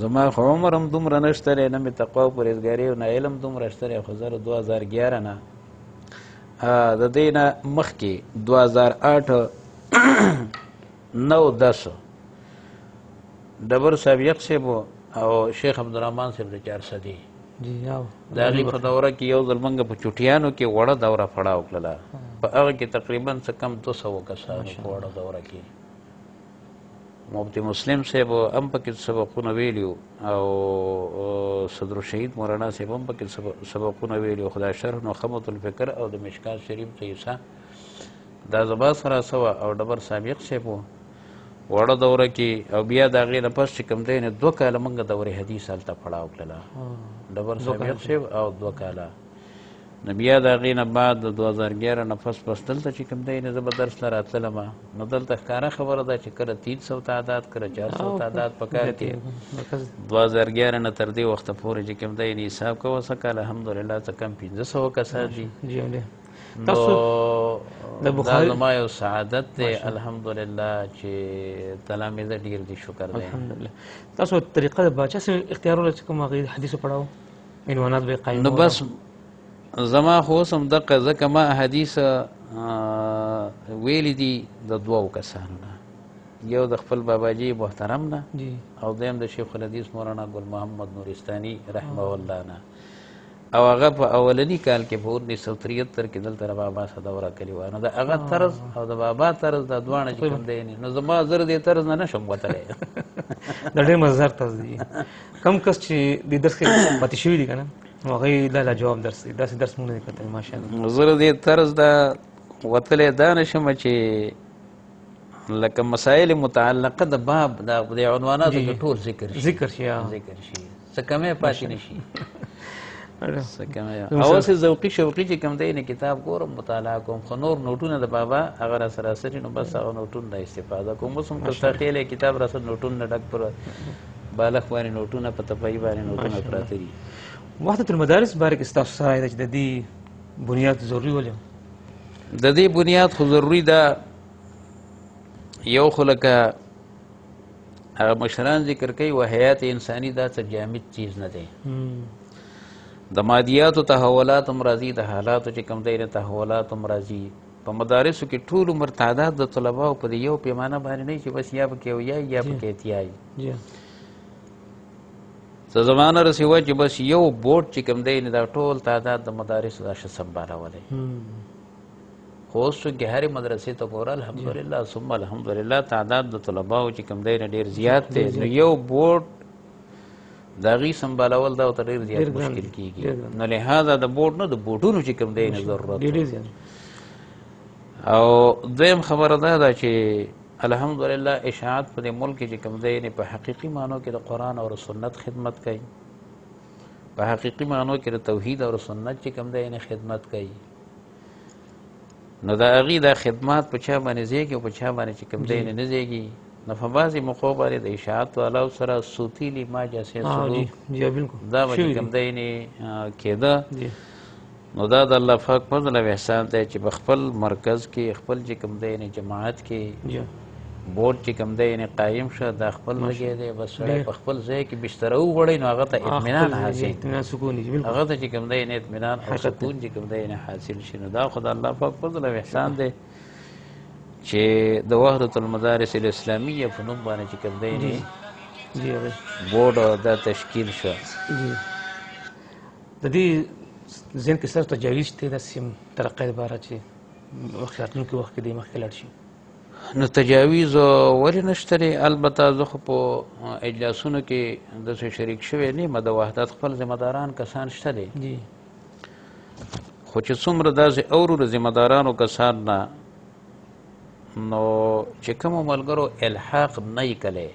زما خو عمر هم دومره نشته دی، نه مې تقوا او پرهیزګاري او نه علم دومره شته دی، خو زه له 2011 نه د دې نه مخکې 2008 9 10 ډبر صاحب یق صاحب او شیخ عبدالرحمن صاحب د 400 د هغې په دوره کې یو ځل موږ په چوټیانو کې وړه دوره پړاو کړله، په هغه کې تقریبا څه کم 200 کسانو په وړه دوره کې مفتي مسلم صاحب هم پکې سبقونه ویلي او صدر الشهید مولانا صاحب هم پکې سبقونه ویلي، خو دا شرح نخبة الفکر او د مشکات شریف قیصه دا زما سره سوه او ډبر سابق صاحب وړه دوره کې، او بیا د هغې نه پس چې کوم دی نه 2 کاله موږ دورې حدیث هلته پړاو کړله ډبر سابق صاحب او 2 کاله. نو بیا د هغې نه بعد د 2011 نه پس دلته چې کوم دی نه زه به درس له راتلم، نو دلته ښکاره خبره ده چې کله 300 تعداد کله 400 تعداد په کار کې 2011 نه تر دې وخته پورې چې کوم دی نه حساب کوه څه کاله الحمدلله څه کم 1500 کسان دي. نو دا زما یو سعادت دی الحمدلله چې تلامذه ډېر دي، شکر دی الحمدلله. تاسو طریقه د باچا سره اختیارول چې کوم هغې حدیثو پړاو عنوانات به قایم نو بس زما خو اوس هم دقه ځکه ما احادیث ویلي دي د 2 کسانو نه، یو د خپل باباجي محترم نه او دویم د شیخ الحدیث مولانا ګل محمد نورستاني رحمه الله نه، او هغه په اولني کال کې په 1973 کې دلته بابا سره دوره کړې وه. نو د هغه طرز او د بابا طرز دا دواړه چې کوم دی نو زما زر دې طرز نه نشم وتلی. دا ډېر مزدار طرز دی. کم کس چې د درس کې پاتې شوي دي که نه نو هغوی لا جواب درس دی، داسې درس مونږ نه دی کتلی ماشاءالله. زه دې طرز دا وتلی دا نشم چې لکه مسایل متعلقه د باب د عنواناتو کې ټول ذکر شي څه کمی پاتې نه شي. اوس ذوقي شوقي چې کوم دی نه کتاب ګورم مطالعه کوم، خو نور نوټونه د بابا هغه راسره سري نو بس هغه نوټونه نه استفاده کوم. اوس هم که تخیل کتاب راسره نوټونه ډک پر بالغ باندې نوټونه په تپایي باندې نوټونه پراته دي. وحدة المدارس باره کې ستاسو سره ده چې د دې بنیاد ضروري ولې د دې بنیاد خو ضروري ده، یو خو لکه هغه مشران ذکر کوي و حیات انساني دا څه جامد چیز نه دی، د مادیاتو تحولات هم راځي، د حالاتو چې کوم دی نه تحولات هم راځي. په مدارسو کې ټول عمر تعداد د طلباو په یو پیمانه باندې نه چې بس یا پکې ویایي یا پکې اتیایي. څه زمانه رسېوه چې بس یو بورډ چې کوم دی نه دا ټول تعداد د مدارسو دا ښه سمبالولی. خو اوس چونکې هرې مدرسې ته ګوره الحمدلله ثم الحمدلله تعداد د طلباو چې کوم دی نه ډېر زیات دی، نو یو بورډ د هغې سمبالول دا ورته ډېر زیات مشکل کېږي. نو لهذا د بورډ نه د بورډونو چې کوم دی نه ضرورت. او دویم خبره دا ده چې الحمدلله اشاعت په دې ملک کې چې کوم دی نه په حقیقي معنو کې د قرآن او سنت خدمت کوي، په حقیقي معنو کې د توحید او سنت چې کوم دی نه خدمت کوي. نو د هغې دا خدمات په چا باندې زیږي او په چا باندې چې کوم دی نه زیږي، نو په بعضې موقعو باندې د اشاعت والاو سره سوتیلي ما جاسې سلوک دا به چې کوم دی نه کېده. نو دا د الله پاک فضل او احسان دی چې په خپل مرکز کې خپل چې کوم دی نه جماعت کې بورډ چې کوم دی نه قایم شه، دا خپل لګی دی، بس سړی په خپل ځای کې بستره وغوړی نو هغه ته اطمینان حاصل، هغه ته چې کوم دی نه اطمینان او سکون چې کوم دی نه حاصل شي. نو دا خو د الله پاک فضل او احسان دی چې د وحدة المدارس الاسلامیه په نوم باندې چې کوم دی نه بورډ دا تشکیل شو. د دې ذهن کې ستاسو تجاویز شته داسې ترقۍ لپاره چې وخت راتلونکي وخت کې دې مخکې لاړ شي؟ نو تجاویز ولې نشته دی؟ البته زه خو په اجلاسونو کې داسې شریک شوی نه یم، د وحدت خپل ذمه داران کسان شته دی، خو چې څومره داسې اورو د ذمه دارانو کسان نه، نو چې کومو ملګرو الحاق نه یې کلی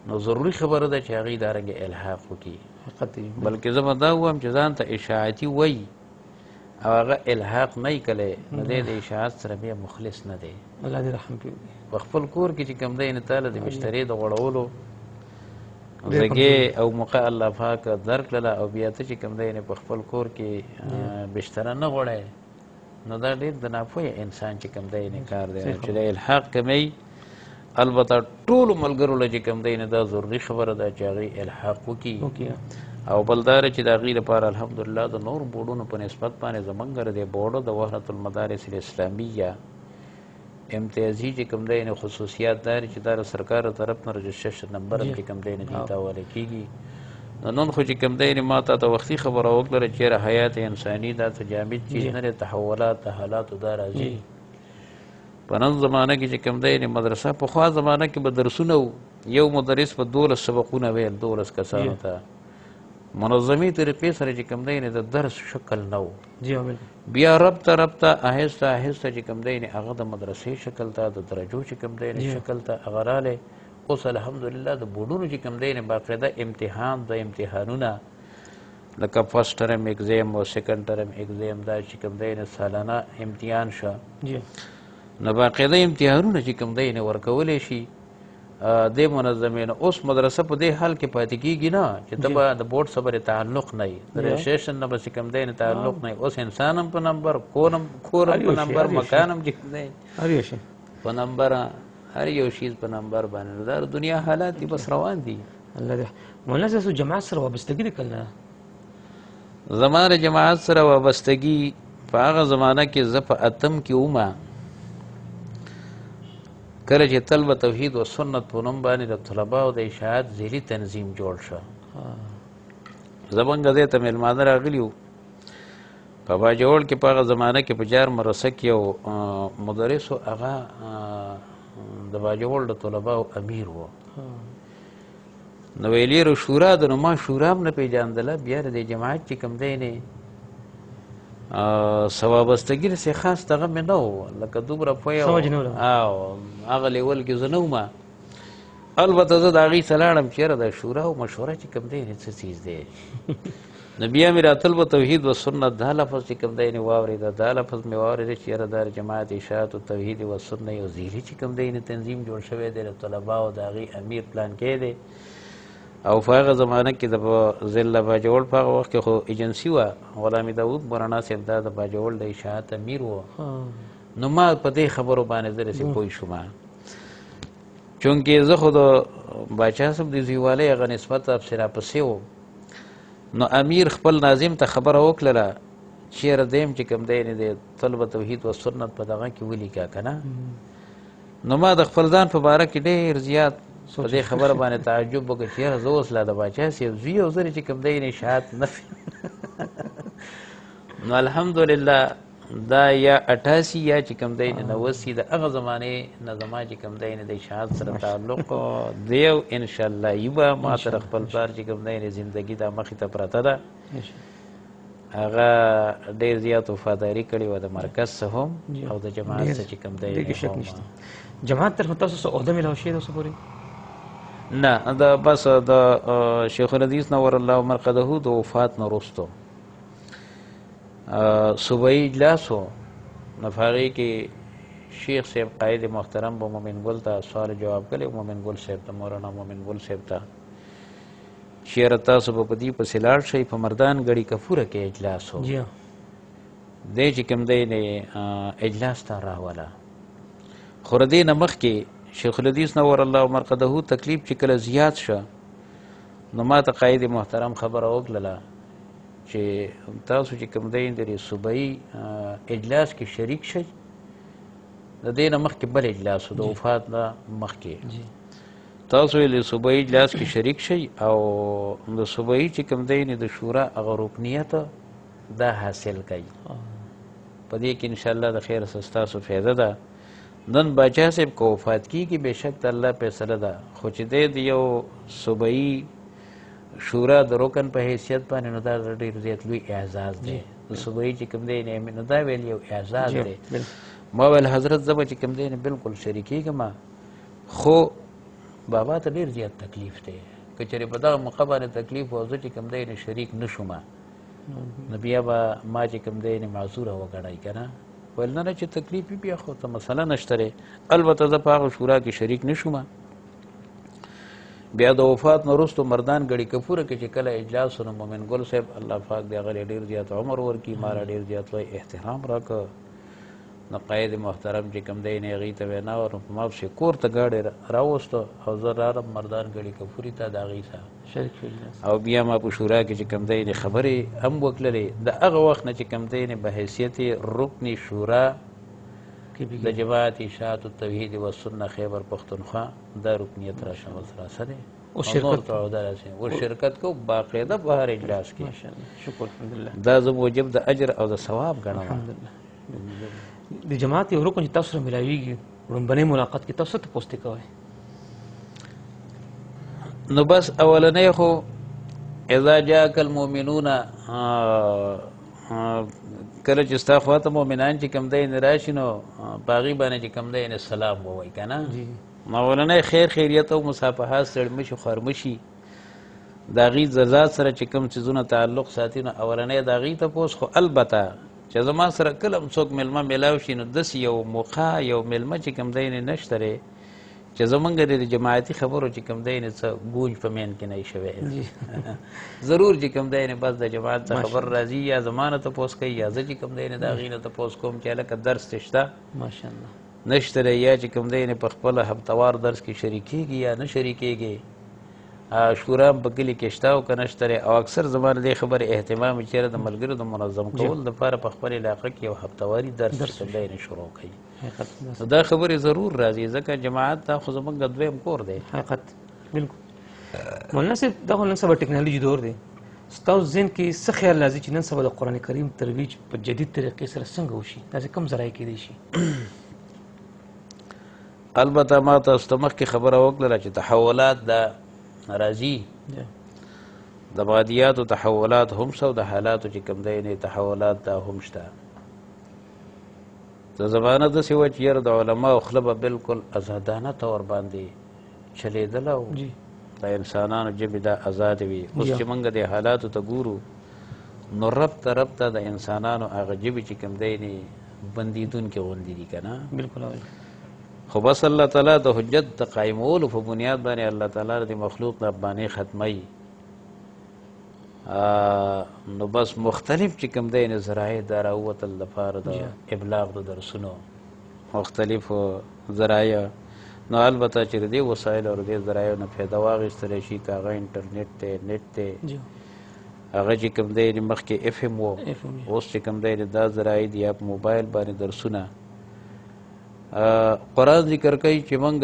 نو ضروري خبره ده چې هغوی دارنګې الحاق وکړي، بلکې زه به دا ووایم چې ځان ته اشاعتي وایي او هغه الحاق نه یې کلی، نو دی د اشاعت سره بیا مخلص نه دی. الله دې رحم کړي. په خپل کور کې چې کوم دی نه تاله د بسترې د غوړولو زګې او موقع الله پاک درکړله او بیا ته چې کوم دی په خپل کور کې بستره نه غوړی، نو دا ډېر د ناپوهه انسان چې کوم دی کار دی چې د الحاق کمی. البته ټولو ملګرو له چې کوم دی دا ضروري خبره ده چې هغوی الحاق وکړي، او بل دا چې د هغوی لپاره الحمدلله د نور بورډونو په نسبت باندې زمونږ د بورډو د وحدت المدارس الاسلامیه امتیازي چې کوم دی خصوصیات دا چې دا د سرکار طرف نه رجسټریشن نمبر هم چې کوم دی دې ته حواله کېږي. نو نن خو چې کوم دی ما تا ته وختي خبره وکړله چې یاره حیات انساني دا ته جامد چیز نه دی، تحولات د حالاتو دا راځي. په نن زمانه کې چې کوم دی مدرسه پخوا زمانه کې به درسونه و، یو مدرس په 12 سبقونه ویل 12 کسانو ته، منظمي طریقې سره چې کوم دی د درس شکل نه و. بیا ربطه آهسته آهسته چې کوم دی هغه د مدرسې شکل ته، د درجو چې کوم دی شکل ته هغه رالی. اوس الحمدلله د بورډونو چې کوم دی باقاعده امتحان د امتحانونه لکه فرست ټرم اگزام او سیکنډ ټرم اگزام دا چې کوم دی سالانه امتحان شه، نو باقاعده امتحانونه چې کوم دی ورکولی شي د منظمې نه. اوس مدرسه په دې حال کې پاتې کېږي نه چې ته به د بورډ سره تعلق نه وي، د رجسټریشن نه به چې کوم دی تعلق نه وي. اوس انسان هم په نمبر، کور هم په نمبر، مکان هم چې کوم دی په نمبر، هر یو شیز په نمبر باندې. دا دنیا حالات دي بس روان دي. الله دې مولانا تاسو جماعت سره وابستګي ده که نه؟ زما د جماعت سره وابستګي په هغه زمانه کې زه په 8م کې ومه، کله چې طلبه توحید و سنت په نوم باندې د طلباو د اشاعت ذیلي تنظیم جوړ شه. زمونږ ځای ته میلمانه راغلي وو په باجوړ کې، په هغه زمانه کې په جار مرسه کې یو مدرس و، هغه د باجوړ د طلباو امیر و. نو ویلې شورا ده، نو ما شورا هم نه پېژاندله. بیا د جماعت چې کوم دی نه سوابستګي رسې خاص دغه مې نه و، لکه دومره پوی او هغه لیول کې زه نه وم. البته زه د هغوی څه لاړم چې یاره د شورا او مشوره چې کوم دی څه څیز دی. نو بیا مې راتل به توحید و سنت دا لفظ چې کوم دی واورېده، دا لفظ مې واورېده چې یاره دا جماعت اشاعت و توحید و سنت یو ذیلي چې کوم دی تنظیم جوړ شوی دی، د طلباو د هغوی امیر پلان کې دی. او په هغه زمانه کې د ضلع باجوړ په هغه وخت کې خو ایجنسي وه، غلام داود مولانا صاحب دا د باجوړ د اشاعت امیر و. نو ما په دې خبرو باندې زه رسې پوه شوم، چونکې زه خو د باچا صاحب د زویوالۍ هغه نسبت افسې راپسې و. نو امیر خپل ناظم ته خبره وکړله چې یاره دیم چې کوم دی د طلبه توحید و سنت په دغه کې ولیکه که نه. نو ما د خپل ځان په باره کې ډېر زیات په دې خبره باندې تعجب وکړ چې یاره زه اوس لا د باچا صاحب زوی او زه چې کوم دی اشاعت نه نو الحمدلله دا یا 88 یا چې کوم دی 90 د هغه زمانې نه زما چې کوم دی د اشاعت سره تعلق دی، او انشاءالله یبه ما سره خپل پلار چې کوم دی زندګي دا مخې ته پرته ده، هغه ډېر زیات وفاداري کړې وه د مرکز څه هم او د جماعت څه چې کوم دی. جماعت طرف تاسو څه عہده میلاو شوې ده اوسه پورې؟ نه، د بس د شیخ الحدیث نور الله مرقده د وفات نه وروستو صوبایي اجلاس و، نو په هغې کې شیخ صاحب قاید محترم به مومن ګل ته سوال جواب کړی، مومن ګل صاحب ته، مولانا مومن ګل صاحب ته چې یاره تاسو به په دې پسې لاړ شئ. په مردان ګړي کفوره کې اجلاس و، دی چې کوم دی اجلاس ته راوله. خو د دې نه مخکې شیخ الحدیث نور الله مرقده تکلیف چې کله زیات شه، نو ما ته قاید محترم خبره وکړله چې تاسو چې کوم دی د صوبایي اجلاس کې شریک شئ. د دې نه مخکې بل اجلاس د وفات نه مخکې تاسو یې د صوبایي اجلاس کې شریک شئ، او د صوبایي چې کوم دی د شورا هغه رکنیت دا حاصل کوي. په دې کې انشاءالله د خیر ستاسو فایده ده. نن باچا صاحب که وفات کیږي بېشک د الله فیصله ده خو چې دی د یو صوبایي شورا د رکن په حیثیت باندې نو دا ډېر زیات لوی اعزاز دی د صوبایي چې کوم دی نو دا ویل یو اعزاز دی ما ویل حضرت زه به چې کوم دی بلکل شریکېږم خو بابا ته ډېر زیات تکلیف دی که چېرې په دغه موقع باندې تکلیف و زه چې کوم دی شریک نه شوم نو بیا به ما چې کوم دی معذوره وګڼئ که نه ویل نه چې تکلیف وي بیا خو ته مسله نشته دی البته زه په هغه شورا کې شریک نه شوم بیا د وفات نه وروستو مردان ګړي کپوره کې چې کله اجلاس و نو مومن ګل صاحب الله پاک د هغه ډېر زیات عمر ورکړي ما را ډېر زیات لوی احترام راکړه نو قاید محترم چې کوم دی نه هغې ته وینا ورنو په ما پسې کور ته ګاډی راوستو او زه رالم مردان ګړي کپوري ته د هغې سره او بیا ما په شورا کې چې کوم دی خبرې هم وکړلې د هغه وخت نه چې کوم دی په حیثیت رکن شورا د جماعت اشاعت التوحید والسنه خیبر پختونخوا دا رکنیت را شامل سراسه دی و شرکت کو باقاعده په هر اجلاس کې دا زه موجب د اجر او د ثواب ګڼم د جماعت یو رکن چې تاسو سره ملاویږي لومبنۍ ملاقات کې تاسو ته پوستې کوئ نو بس اولنۍ خو اذا جاءك المؤمنون کله چې ستا خواته مؤمنان چې کوم دی راشي نو په هغې باندې چې کوم دی سلام ووایي که نه نو اولنۍ خیر خیریت او مصافحات سړمشي خورمشي د هغې د ذات سره چې کوم څیزونه تعلق ساتي نو اولنۍ د هغې تپوس خو البته چې زما سره کله هم څوک میلمه میلاو شي نو داسې یو موقع یو میلمه چې کوم دی نشته دی چې زمونږ د جماعتي خبرو چې کوم دی څه ګونج په مین کې نه شوی ضرور چې کوم دی بس د جماعت څه خبر راځي یا زما نه تپوس کوي یا زه چې کوم دی د هغې نه تپوس کوم چې هلکه درس دې شته ماشاءالله نشته دی یا چې کوم دی په خپله هفتوار درس کې شریکېږي یا نه شریکېږي شورا هم په کلي کې شته او که نشته دی او اکثر زما د دې خبرې اهتمام چېرې د ملګرو د منظم کول دپاره په خپل علاقه کې یو هفتواري درس چې کوم دی شروع کوي دا خبرې ضرور راځي ځکه جماعت دا خو زموږ د دویم کور دی حقیقت بالکل مولانا صاحب دا خو نن سبا ټکنالوژي دور دی ستاسو ذهن کې څه خیال راځي چې نن سبا د قرآن کریم ترویج په جدید طریقې سره څنګه وشي داسې کوم ذرایع کیدی شي البته ما تاسو ته مخکې خبره وکړله چې تحولات دا راځي د مادیاتو تحولات هم شته او د حالاتو چې کوم دی تحولات دا هم شته د زمانه داسې وه چې یاره د علماو خوله به بالکل ازادانه طور باندې چلېدله او د انسانانو ژبې دا ازادې وي اوس چې موږ دې حالاتو ته ګورو نو ربطه د انسانانو هغه ژبې چې کوم دی بندېدونکې غوندې دي که نه بالکل خو بس الله تعالی د حجت د قایمولو په بنیاد باندې الله تعالی د مخلوق د افغانۍ ختموي نو بس مختلف چې کوم دی ذرایع دا راووتل دپاره د ابلاغ د درسونو مختلف ذرایع نو البته چې د دې وسایلو او د دې ذرایعو نه فایده واخیستلی شي که هغه انټرنیټ دی نیټ دی هغه چې کوم دی مخکې اف ام و اوس چې کوم دی دا ذرایع دي یا په موبایل باندې درسونه قرآن ذکر کوي چې موږ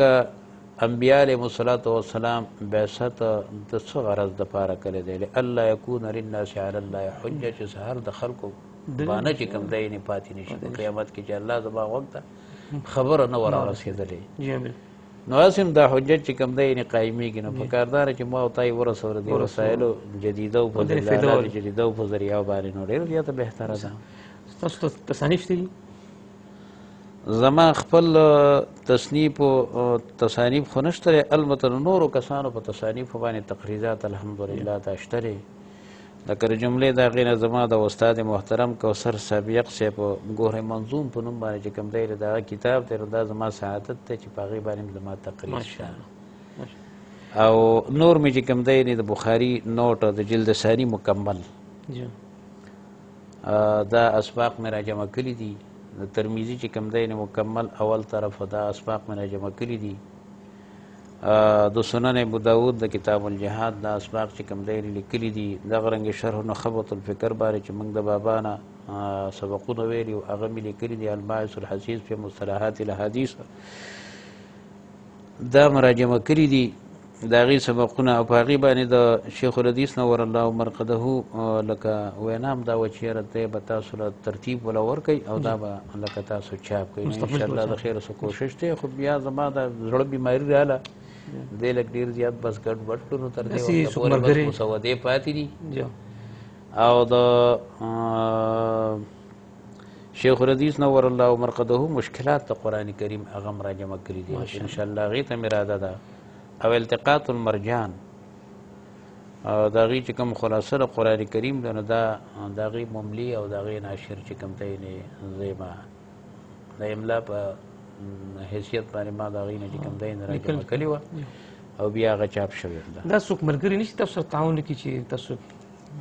انبیاء علیهم الصلاة والسلام بعثت د څه غرض دپاره کړی دی لئلا یکون للناس علی الله حجه چې سهار د خلکو بانه چې کوم دی پاتې نشي په قیامت کې چې الله زما غوږ ته خبره نه ورارسېدلې نو هسې دا حجت چې کوم دی قایمېږي نو پکار دا چې ما او تا یې ورسوله دې وسایلو جدیده او په جدیده او په ذریعو باندې نو ډېره زیاته بهتره ده ستاسو تصانیف دي زما خپل تصنیف خو نشته دی البته نورو کسانو په تصانیفو باندې تقریضات الحمدلله دا شته دی لکه د جملې د هغې نه زما د استاد محترم کوثر سابق صاحب ګوهر منظوم په نوم باندې چې کوم دی د هغه کتاب دی دا زما سعادت دی چې په هغې باندې زما تقریض شته او نور مې چې کوم دی د بخاري نوټ د جلد ثاني مکمل دا اسباق مې را جمع کړي دي د ترمیزي چې کوم دی مکمل اول طرف دا اسباق مې را جمع کړي دي د سنن ابو داود د کتاب الجهاد دا اسباق چې کوم دی لیکلي دي دغه رنګې شرح نخبة الفکر بارے چې موږ د بابا نه سبقونه ویلي او هغه مې لیکلي دي الباعث الحثیث فی مصطلحات الاحادیث دا مې را جمع کړي دي د هغې سبقونه او په هغې باندې د شیخ الحدیث نور الله مرقده لکه وینا هم دا وه چې یاره دی به تاسو له ترتیب وله ورکئ او دا به لکه تاسو چاپ کړئ نو انشاءالله د خیره څه کوشش دی خو بیا زما د زړه بیماري راله دی لږ ډېر زیات بس ګډوډ کړو نو تر دې وخته پورې بس مسودې پاتې دي او د شیخ الحدیث نور الله مرقده مشکلات د قرآن کریم هغه هم راجمع کړي دي انشاءالله هغې ته مې اراده ده او التقاط المرجان او د هغې چې کوم خلاصه د قرآن کریم ده نو دا د هغې مملي او د هغې ناشر چې کوم دی زه یې د املا په حیثیت باندې ما د هغې نه چې کوم دی نه راجمع کړې وه او بیا هغه چاپ شوې ده دا څوک ملګري نشي تاسو سره تعاون وکړي چې تاسو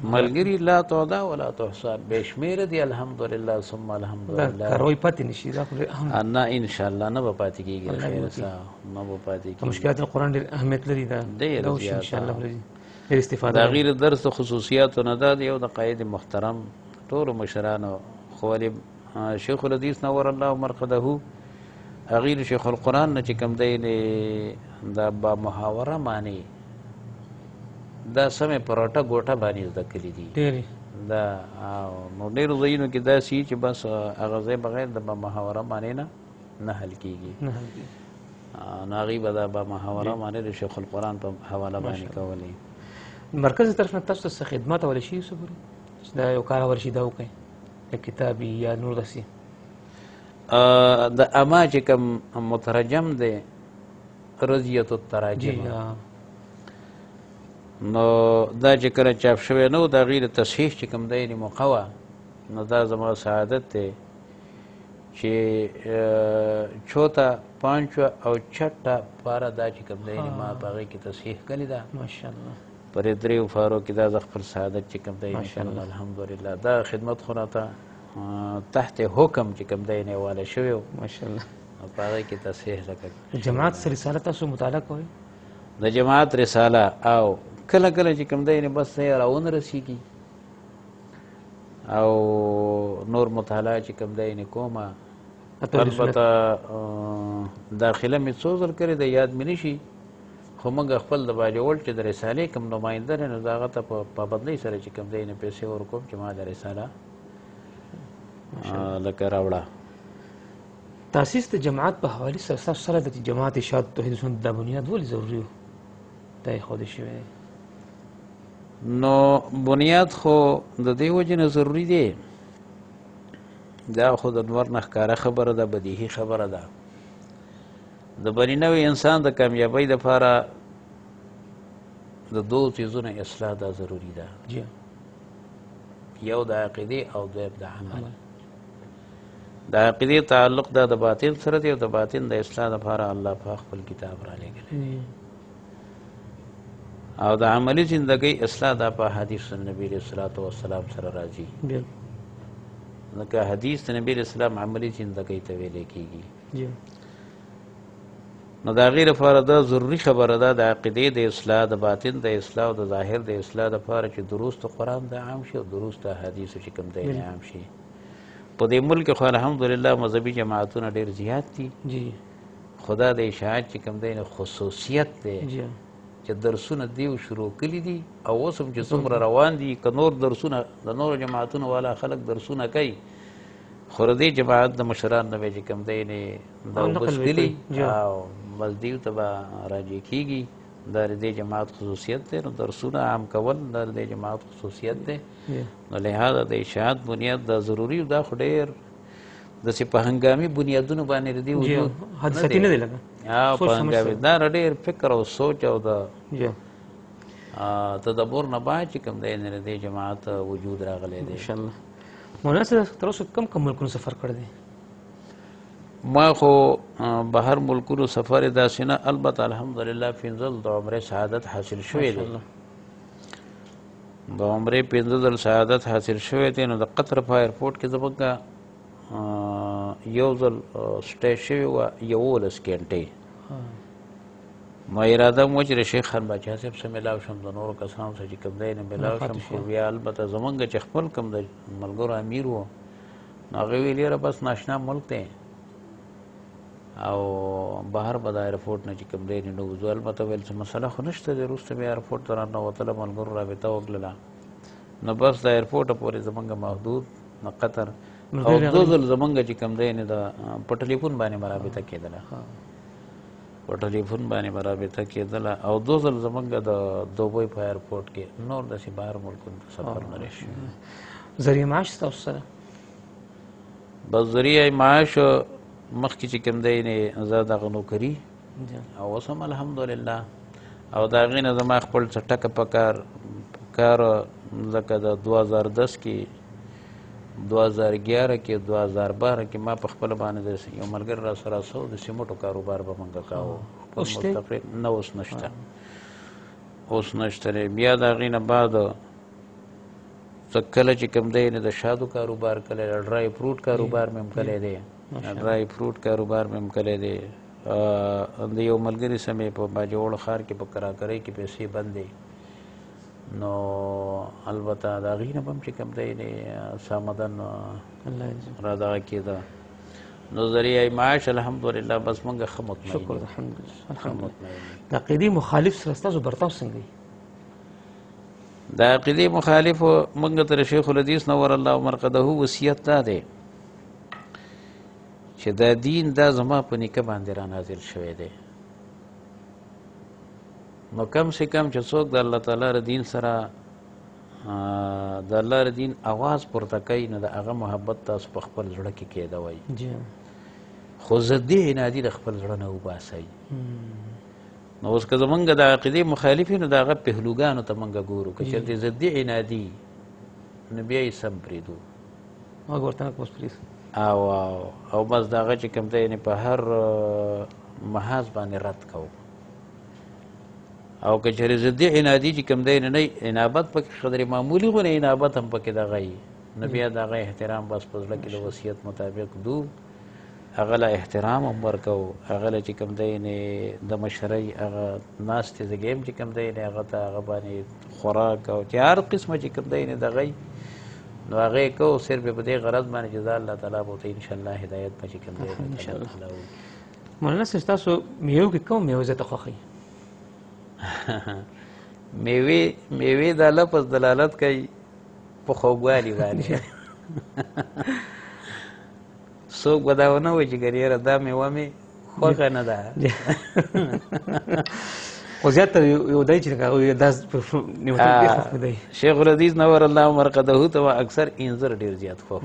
ملګري لا تعدا ولا تحصى بے شمېره دي الحمدلله ثم الحمدلله کاروي پاتې نشي دا خو نه انشاءالله نه به پاتې کېږي خیر سا نه به پاتې کېږي مشکلات القرآن ډېر اهمیت لري دا ډېر زیات انشاءالله ډېر استفاده د هغې د درس د خصوصیاتو نه دا د یو د قاید محترم ټولو مشرانو خو ولې شیخ الحدیث نور الله مرقده هغې د شیخ القرآن نه چې کوم دی دا با محاوره معنی دا سمې پروټه ګوټه باندې زده کړي دي ډېرې دا نو ډېرو ځایونو کې داسې وي چې بس هغه ځای بغیر د با محاوره معنی نه حل کېږي نو هغې به دا با محاوره معنی د شیخ القرآن په حواله باندې کولې مرکز طرف نه تاسو ته خدمات اولی شي څه پورې چې دا یو کار ورشي دا وکړئ یا کتابي یا نور داسې د اما چې کوم مترجم دی رضیت التراجم نو دا چې کله چاپ شوی نه و د هغې د تصحیح چې کوم دی موقع وه نو دا زما سعادت دی چې چوته پانچوه او چټه پاره دا چې کوم دی ما په هغې کې تصحیح کړې ده ماشاءالله پر دریو فارو کې دا د خپل سعادت چې کوم دی الحمدلله دا خدمت خو راته تحت حکم چې کوم دی نه واله شوی و ماشاءالله په هغې کې تصحیح راکړ جماعت رساله تاسو مطالعه کوئ د جماعت رساله او کله کله چې کوم دی بس یې راونه رسېږي او نور مطالعه چې کوم دی کومه البته داخله مې څو ځل کړې ده یاد مې نشي خو موږ خپل د باجوړ چې د رسالې کوم نماینده دی نو د هغه ته په پابندۍ سره چې کوم دی پیسې ورکوم چې ما د رساله لکه راوړه تاسیس د جماعت په حوالې سره ستاسو سره د جماعت ارشاد توحید سنت دا بنیاد ولې ضروري و دا ایښودل شوی دی نو بنیاد خو د دې وجې نه ضروري دی دا خو د نور نه ښکاره خبره ده بدیهي خبره ده د بني نوي انسان د کامیابۍ دپاره د دوو څیزونو اصلاح دا ضروري ده یو د عقیدې او دویم د عمل د عقیدې تعلق دا د باطن سره دی او د باطن د اصلاح دپاره الله پاک خپل کتاب رالیږلی او د عملي زندګۍ اصلاح دا په حدیث النبي علیه الصلاة والسلام سره راځي ځکه حدیث د نبي علیه السلام عملي زندګۍ ته ویلی کېږي نو د هغې لپاره دا ضروري خبره ده د عقیدې د اصلاح د باطن د اصلاح او د ظاهر د اصلاح دپاره چې دروس د قرآن د عام شي او دروس د حدیثو چې کوم دی عام شي په دې ملک خو الحمدلله مذهبي جماعتونه ډېر زیات دي خو دا د اشاعت چې کوم دی خصوصیت دی چې درسونه دیو شروع کړي دي او اوس هم چې څومره روان دي که نور درسونه د نورو جماعتونو والا خلک درسونه کوي خو د دې جماعت د مشران نه چې کوم دی دا وبسکلي او بس دیو ته به راجع کېږي دا د دې جماعت خصوصیت دی نو درسونه عام کول دا د دې جماعت خصوصیت دی نو لهذا د اشاعت بنیاد دا ضروري دا خو ډېر داسې په هنګامي بنیادونو باندې د دې وجود حادثاتي نه دی لګه په هنګامي دا ډېر فکر او سوچ او د تدبر نه بعد چې کوم دی د دې جماعت وجود راغلی دی انشاءالله مولانا صاحب تر اوسه کوم کوم ملکونو سفر کړی دی ما خو بهر ملکونو سفر داسې نه البته الحمدلله پنځه ځل د عمرې سعادت حاصل شوی دی د عمرې پنځه ځل سعادت حاصل شوی دی نو د قطر په ایرپورټ کې زموږ یو ځل سټې شوې وه 11 ګنټې ما اراده مو چې د شیخ خان باچا صاحب سره میلاو شم د نورو کسانو سره چې کوم دی نه میلاو شم خو بیا البته زمونږ چې خپل کوم د ملګرو امیر و نو هغې ویل یاره بس ناشنا ملک دی او بهر به د ایرپورټ نه چې کوم دی نه وځو. البته ویل څه مسله خو نشته دی، وروسته بیا ایرپورټ ته راننوتله، ملګرو رابطه وکړله، نو بس د ایرپورټه پورې زمونږ محدود نه قطر او 2 ځل زمونږ چې کوم دی نه په ټلیفون باندې رابطه کېدله، په ټلیفون باندې رابطه کېدله، او 2 ځل زمونږ د دوبۍ په ایرپورټ کې، نور داسې بهر ملکونو ته سفر نه راشي. ذریعه معاش ستاسو سره؟ بس ذریعه معاش مخکې چې کوم دی نه زه دغه نوکري او اوس هم الحمدلله، او د هغې نه زما خپل څه ټکه په کار ځکه د 2010 کې 2011 کې 2012 کې ما په خپله باندې یو ملګري را سره سو د سیمټو کاروبار به موږ کاوه. نه اوس نشته، اوس نشته. بیا د هغې نه بعد کله چې کوم دی د شادو کاروبار کلی دی، ډرای فروټ کاروبار مې هم کلی دی، ډرای فروټ کاروبار مې هم کلی دی. د یو ملګري سره مې په باجوړ ښار کې په کراکرۍ کې پیسې بندې، نو البته د هغې نه به هم چې کوم دی سامدن را دغه کېده. نو ذریعه معاش الحمدلله بس موږ ښه مطمئن. شکر الحمدلله. د عقیدې مخالف سره ستاسو برتاو څنګه دی؟ د عقیدې مخالفو موږ ته شیخ الحدیث نور الله مرقده وصیت دا دی چې دا دین دا زما په نیکه باندې را نازل شوی دی، نو کم سے کم چې څوک د الله تعالی ر دین سره د الله ر دین اواز پورته کوي، نو د هغه محبت تاسو په خپل زړه کې کېدوئ، خو ضدي عنادي د خپل زړه نه وباسئ. نو اوس که زمونږ د عقیدې مخالف وي نو د هغه پهلوګانو ته مونږ ګورو، که چېرته ضدي عنادي نو بیا یې سم پرېږدو او بس د هغه چې کوم دی په هر محاذ باندې رد کوو. او که چېرې ضدي عنادي چې کوم دی نه انابت پکې قدرې معمولي غونه انابت هم پکې دغه وي، نو بیا د هغه احترام بس په زړه کې د وصیت مطابق دو، هغه له احترام هم ورکوو، هغه له چې کوم دی د مشرۍ هغه ناستې زګې هم چې کوم دی هغه ته هغه باندې خوراک او چې هر قسمه چې کوم دی دغه نو هغه یې کوو، صرف په دې غرض باندې چې دا الله تعالی به ورته انشاءالله هدایت به چې کوم دی انشاءالله. مولانا صاحب ستاسو میوو کې کوم میوه زیاته خوښوئ؟ میوې دا لفظ دلالت کوي په خوږوالي باندې. څوک به دا ونه وایي چې ګنې یاره دا میوه مې خوښه نه ده، خو زیاتره یو دی چې دا دی شیخ الحدیث نور الله مرقده ته اکثر انځر ډېر زیات خوښ،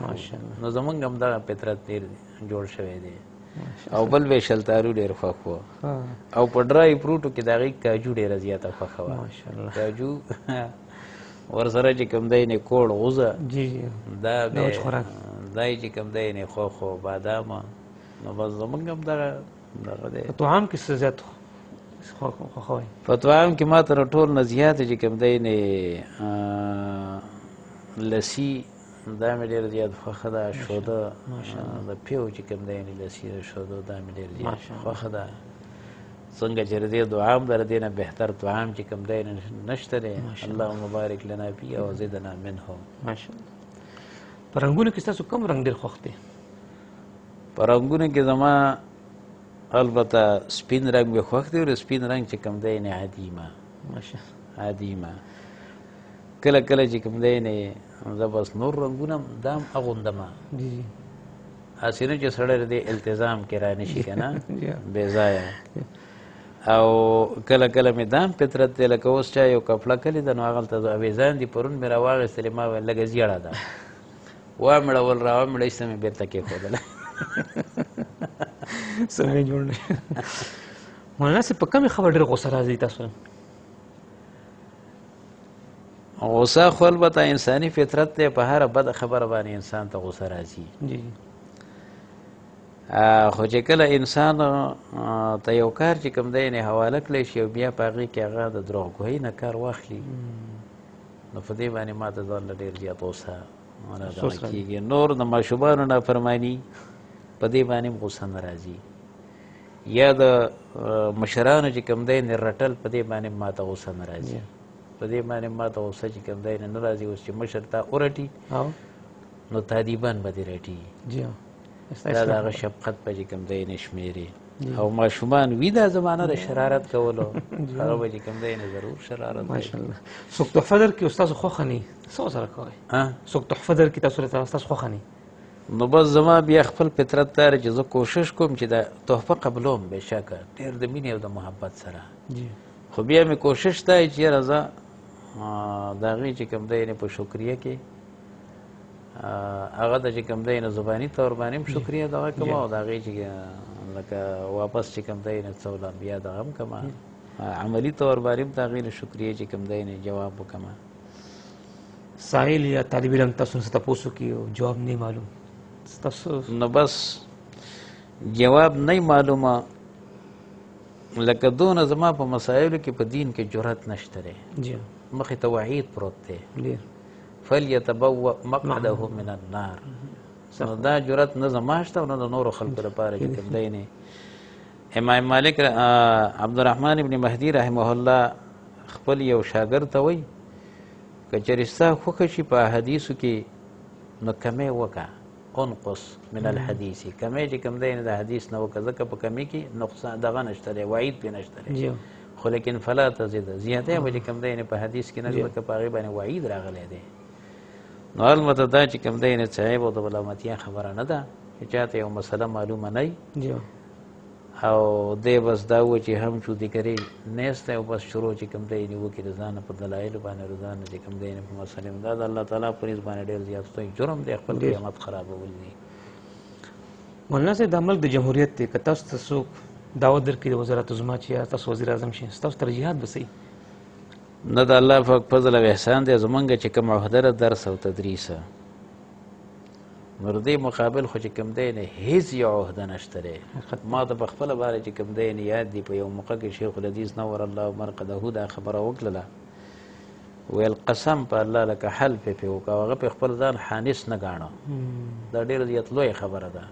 نو زمونږ هم دغه فطرت ډېر جوړ شوی دی. او بل به شلتارو ډېر خوښ و، او په ډرای فروټو کې د هغې کاجو ډېره زیاته خوښه وه، کاجو ورسره چې کوم دی نه کوړ غوزه دا دای چې کوم دی نه خوښ و بادامه، نو بس زمونږ هم دغه دی. په طعام کې څه زیات خوښوئ؟ په طعام کې ما تر ټول نه زیاته چې کوم دی نه لسی دا مې ډېر زیات خوښه ده، شوده د پیو چې کوم دی نه لسی د شودو دا مې ډېر زیات خوښه ده. څنګه چې د دې دعا هم د دې نه بهتر طعام چې کوم دی نشته دی. اللهم بارک لنا فی او زدنا منه. ماشاءالله. په رنګونو کې ستاسو کوم رنګ ډېر خوښ دی؟ په رنګونو کې زما البته سپین رنګ مې خوښ دی، او سپین رنګ چې کوم دی نه عدیمه کله کله چې کوم دی نه زه بس نور رنګونه دا هم اغوندمه، هسې نه چې سړی د التزام کې رانشي که نه بې ځایه. او کله کله مې دا هم فطرت دی، لکه اوس چا یو کپړه کلې ده نو هغلته اویزان دي، پرون مې راواغېستلې، ما ویل لږه زیړه ده، وامړول راومړه ایسته مې بېرته کېښودله. سمې جوړ نه. مولانا صاحب په کومې خبره ډېر غوسه راځي تاسو؟ غوسه خو البته انساني فطرت دی، په هره بده خبره باندې انسان ته غوسه راځي، خو چې کله انسان ته یو کار چې کوم دی نه حواله کړی شي او بیا په هغې کې هغه د دروغګویۍ نه کار واخلي، نو په دې باندې ما ته ځان له ډېر زیات غوسه رادغه کېږي. نور د ماشومانو نافرماني په دې باندې هم غوسه نه راځي، یا د مشرانو چې کوم دی نه رټل په دې باندې ما ته غوسه نه راځي، په دې باندې ما ته غوسه چې کوم دی نه راځي. اوس چې مشر تا ورټي نو تادیبان به دې رټي، دا د هغه شفقت به چې کوم دی نه شمېري. او ماشومان وي دا زمانه د شرارت کولو هغه به چې کوم دی نه ضرور شرارت کوي. ماشاءالله. څوک تحفه درکړي استاد خوښه نه وي څه ورسره کوئ؟ څوک تحفه درکړي تاسو ته ستاسو خوښه نه وي نو بس زما بیا خپل فطرت دا دی چې زه کوشش کوم چې دا تحفه قبلوم بېشکه ډېر د مینې او د محبت سره، خو بیا مې کوشش دا چې یاره زه د هغې چې کوم دی په شکریه کې هغه د چې کوم دی نه زباني طور باندې هم شکریه دغه کوم او د هغې چې لکه واپس چې کوم دی نه څه ولاړ بیا دغه هم کومه عملي طور باندې هم د هغې نه شکریې چې کوم دی نه جواب وکړمه. سائل یا طالب علم تاسو څه تپوس وکړي او جواب نه معلوم تاسو نو بس جواب نه معلومه لکه دونه زما په مسایلو کې په دین کې جرأت نشته دی، مخې ته وعید پروت دی فلیتبوأ مقعده من النار. نو دا جرأت نه زما شته او نه د نورو خلکو لپاره چې کوم دی نه. امام مالک عبدالرحمن ابن مهدي رحمه الله خپل یو شاګرد ته وایي که چېرې ستا خوښه شي په حدیثو کې نو کمی وکړه، انقص من الحدیث، کمی چې کوم دی نه د حدیث نه وکړه ځکه په کمی کې نقصان دغه نشته دی، وعید پرې نشته دی، خو لیکن فلا تزد زیاتی به چې کوم دی نه په حدیث کې نه ځکه په هغې باندې وعید راغلی دی. نو البته دا چې کوم دی نه څه عیب او د ملامتیا خبره نه ده چې چاته یو مسله معلومه نه وي او دی بس دا و چې هم چودي کري نیسته او بس شروع چې کوم دی نه وکړي د ځانه په دلایلو باندې روزانه چې کوم دی نه په مسلې دا د الله تعالی په نسبت باندې ډېر زیات ستوي جرم دی خپل قیامت خرابول دي. مولانا صاحب د ملک د جمهوریت دی که تاسو ته څوک دعوت درکړي د وزارت عظما چې تاسو وزیر اعظم شئ ستاسو ترجیحات به څه وي؟ نه د الله پاک فضل او احسان دی زمونږ چې کوم عهده ده درس او تدریس نو د دې مقابل خو چې کوم دی نه هېڅ یو عهده نشته دی. ما ته په خپله باره چې کوم دی نه یاد دي په یو موقع کې شیخ الحدیث نور الله مرقده دا خبره وکړله ویل قسم په الله لکه حلف یې پرې وکړه او هغه په خپل ځان حانس نه ګاڼه، دا ډېره زیات لویه خبره ده.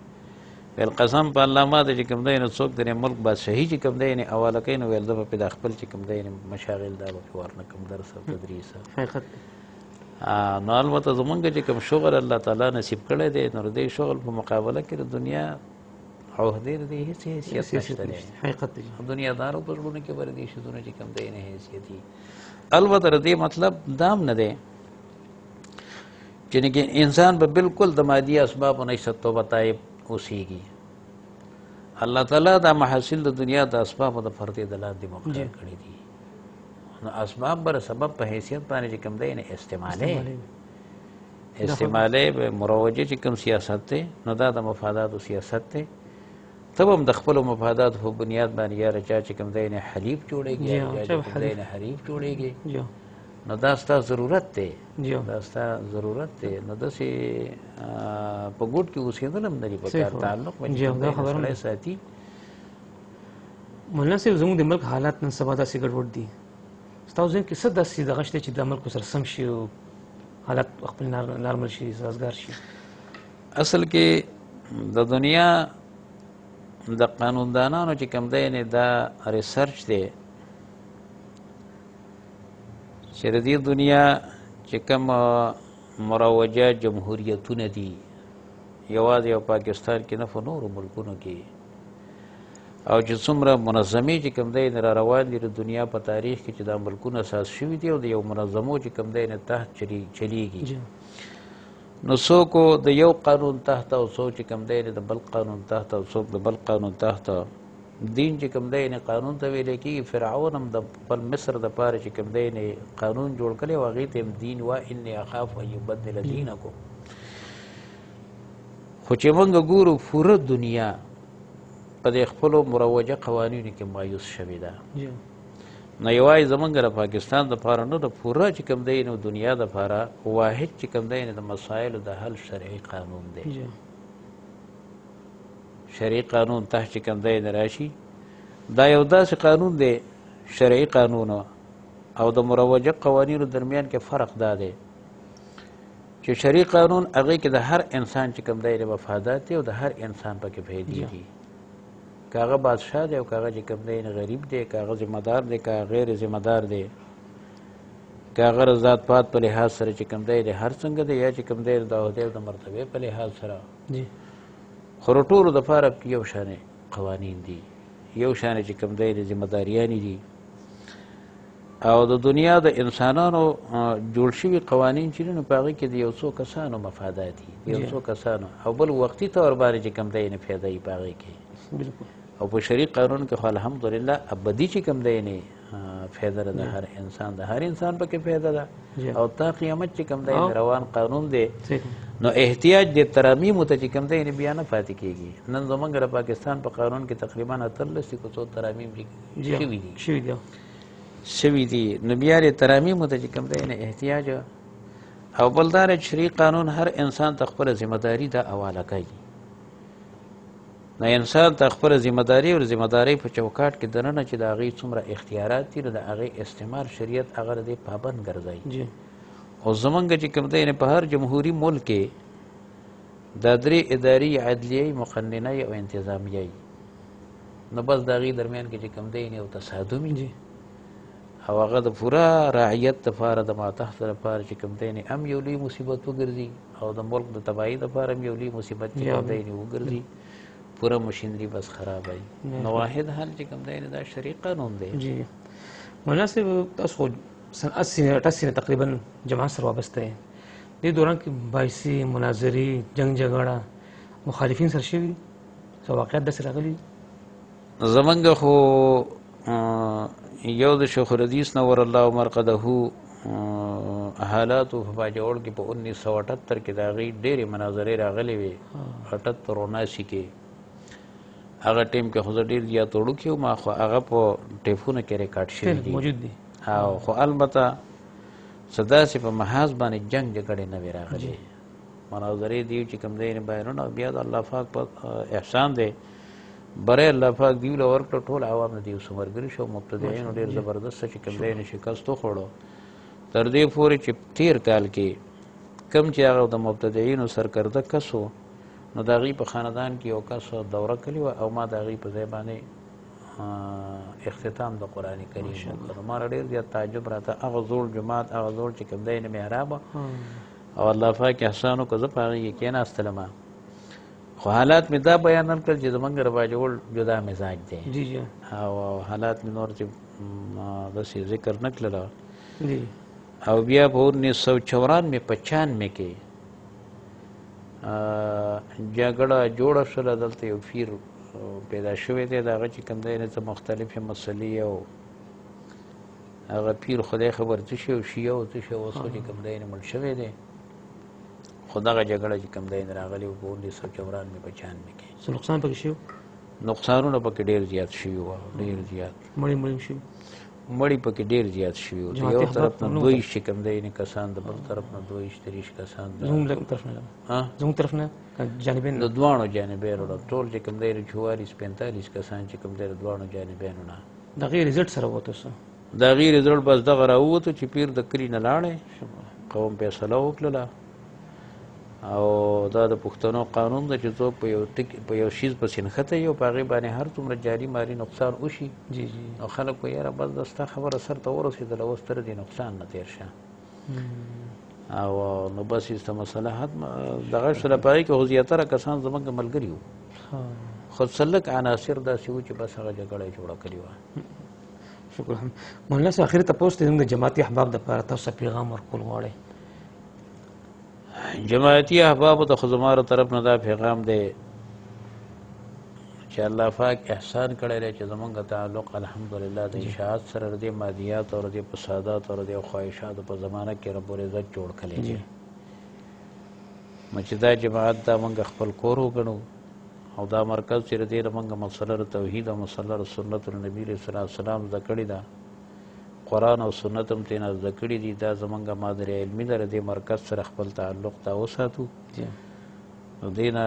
ویل قسم په الله ما ته چې کوم دی نه څوک د ملک بادشاهي چې کوم دی نه حواله کوي نو ویل زه به پرې د خپل چې کوم دی نه مشاغل دا به پرې ورنه کړم درس او تدریس. نو البته زمونږ چې کوم شغل الله تعالی نصیب کړی دی نو د دې شغل په مقابله کې د دنیا عهدې د دې هېڅ حیثیت نشته دی. حقیقت دی دنیادارو په زړونو کې به د دې شیزونه چې کوم دی نه حیثیت دي. البته د دې مطلب دا هم نه دی چې انسان به بالکل د مادي اسبابو نه توبه طایب اوسیږي. الله تعالی دا محاصل د دنیا د اسبابو د پردې د لاندې مقرر کړي دي. نو اسباب بر سبب په حیثیت باندې چې کوم دی نه استعمالی به مروجه چې کوم سیاست دی نو دا د مفاداتو سیاست دی. ته هم د خپلو مفاداتو په بنیاد باندې یاره چا چې کوم دی نه حلیف جوړېږي یا چې کوم دی نه حریف جوړېږي نو دا ستا ضرورت دی، دا ستا ضرورت دی. نو داسې په ګوټ کې اوسېدل هم لري پکار تعلق سړی ساتي. مولانا صاحب زموږ د ملک حالات نن سبا داسې ګډوډ دي ستاسو ذهن کې څه داسې دغه شته چې د ملک سره سم شي او حالات خپل نارمل شي سازګار شي؟ اصل کې د دنیا د قانوندانانو چې کوم دی نه دا ریسرچ دی چې د دې دنیا چې کوم مروجه جمهوریتونه دي یوازې یو پاکستان کې نه په نورو ملکونو کې او چې څومره منظمې چې کوم دی نه را روان دي د دنیا په تاریخ کې چې دا ملکونه اساس شوي دي او د یو منظمو چې کوم دی نه تحت چلیږي نو څوک د یو قانون تحت او څوک چې کوم دی د بل قانون تحت او څوک د بل قانون تحت. دین چې کوم دی نه قانون ته ویل کېږي. فرعون هم د خپل مصر دپاره چې کوم دی نه قانون جوړ کړی او هغې ته هم دین وا اني اخاف ان یبدل دینکم. خو چې موږ ګورو پوره دنیا په دې خپلو مروجه قوانینو کې مایوس شوې ده. نو یوازې زمونږ د پاکستان دپاره نه د پوره چې کوم دی نو دنیا دپاره واحد چې کوم دی د مسایلو د حل شرعي قانون دی. شرعي قانون تحت چې کوم دی نه راشي دا یو داسې قانون دی شرعي قانون او د مروجه قوانینو درمیان کې فرق دا دی چې شرعي قانون هغې کې د هر انسان چې کوم دی مفادات دی او د هر انسان پکې فایدې دي. که هغه بادشاه دی او که هغه چې کوم دی غریب دی که هغه ذمه دار دی که غیر ذمه دار دی که هغه ذات پات په لحاظ سره چې کوم دی هر څنګه دی یا چې کوم دی د عهدې او د مرتبې په لحاظ سره خو د ټولو دپاره یو شانې قوانین دي یو شان چې کوم دی ذمه داریانې دي او د دنیا د انسانانو جوړ شوي قوانین چې نو په هغې کې د یو څو کسانو مفادات دي د یو څو کسانو او بل وختي طور باندې چې کوم دی نه فایده وي په هغې کې او په شرعي قانون کې خو الحمدلله ابدي چې کوم دی نه فایده ده د هر انسان پکې فایده ده او تا قیامت چې کوم دی روان قانون دی نو احتیاج د ترامیمو ته چې کوم دی بیا نه پاتې کېږي نن زموږ د پاکستان په قانون کې تقریبا 18 کوڅو ترامیم شوي دي نو بیا د ترامیمو ته چې کوم دی نه احتیاج او بل دا چې شرعي قانون هر انسان ته خپله ذمه داري دا حواله کوي نو انسان ته خپله ذمه داري او ذمه دارۍ په چوکاټ کې دننه چې د هغې څومره اختیارات دي نو د هغې استعمال شریعت هغه د دې پابند ګرځوي او زمونږ چې کوم دی په هر جمهوري ملک کې دا 3 اداري عدلیه مقننه او انتظامیه نو بس د هغې درمیان کې چې کوم دی یو تصادم او هغه د پوره رعیت دپاره د ماتحت لپاره چې کوم دی هم یو لوی مصیبت وګرځي او د ملک د تباهۍ دپاره هم یو لوی مصیبت چې کوم دی وګرځي پوره مشینری بس خراب وي نو واحد حل چې کوم دی دا شرعي قانون دی مولانا صاحب تاسو خو صنعت سینه 88 تقریبا جماعت سره وابسته یې دې دوران کې بایسي مناظرې جنگ جګړه مخالفین سره شوي څه واقعیت داسې راغلي زمونږ خو یو د شیخ الحدیث نور الله مرقده حالاتو په باجوړ کې په 1978 کې د هغې ډېرې مناظرې راغلې وې 78 او 79 کې هغه ټیم کې خو زه ډېر زیات وړوکی وم خو هغه په ټیپونو کې ریکارډ شوي دي موجود دي او خو البته څه داسې په محاذ باندې جنګ جګړې نه وې راغلې مناظرې دي چې کوم دی بیانونه بیا د الله پاک په احسان دی بری الله پاک دیو له ورکړه ټول عوام د دیو سمرګري شو مبتدعینو ډېر زبردسته چې کوم دی شکست وخوړو تر دې پورې چې تیر کال کې کم چې هغه د مبتدعینو سرکرده کس و نو د هغې په خاندان کې یو کس دوره کړې وه او ما د هغې په ځای باندې اختتام د قرآن کریم وکړ ما را ډېر زیات تعجب راته هغه زوړ جومات هغه زوړ چې کوم دی نه محراب او الله پاک احسان وکړه زه په هغې کې کېناستلم خو حالات مې دا بیان نه کړل چې زمونږ رواجول جدا مزاج دی او حالات مې نور چې داسې ذکر نه کړله او بیا په 1994-95 کې جګړه جوړه شوله دلته یو پیر پیدا شوی دی د هغه چې کوم دی نه څه مختلفې مسلې او هغه پیر خدای خبر څه شي او شیعه او څه شي اوس خو چې کوم دی نه مړ شوی دی خو دغه جګړه چې کوم دی نه راغلې وه په 1994-95 کې څه نقصان پکې شوی نقصانونه پکې ډېر زیات شوي وه ډېر زیات مړی شوي مړي پکې ډېر زیات شوي وو د یو طرف نه 22 چې کوم دی کسان د بل طرف نه 22-23 کسان زموږ طرف نه جانبین د دواړو جانبینو نه ټول چې کوم دی 44-45 کسان چې کوم دی د دواړو جانبینو نه د هغې رزلټ سره ووتو څه د هغې رزلټ بس دغه راووتو چې پیر د کلي نه لاړی قوم فیصله وکړله او دا د پښتنو قانون ده چې څوک په یو شیز پسې نښتی وي او په هغې باندې هر څومره جاري ماري نقصان وشي او خلک وایي یاره بس دا ستا خبره سر ته ورسېدله اوس ته د دې نقصان نه تېر شه او نو بس ایسته مسله دغه شوله په هغې کې خو زیاتره کسان زموږ ملګري وو خو څه لږ عناصر داسې وو چې بس هغه جګړه یې جوړه کړې وه شکر مولانا صاحب اخري تپوس دی زموږ د جماعتي احباب دپاره تاسو پیغام ورکول غواړئ جماعتي احبابو ته خو زما له طرف نه دا پیغام دی چې الله پاک احسان کړی دی چې زمونږ تعلق الحمدلله د اشاعت سره د دې مادیات او د دې فسادات او د دې خواهشاتو په زمانه کې رب العزت جوړ کړی دی نو چې دا جماعت دا موږ خپل کور وګڼو او دا مرکز چې د دې نه موږ مسله توحید او مسله سنت النبي علیه السلام زده کړې ده قرآن او سنت هم ترېنه زده کړي دي دا زمونږ مادر علمي ده د دې مرکز سره خپل تعلق دا وساتو نو دې نه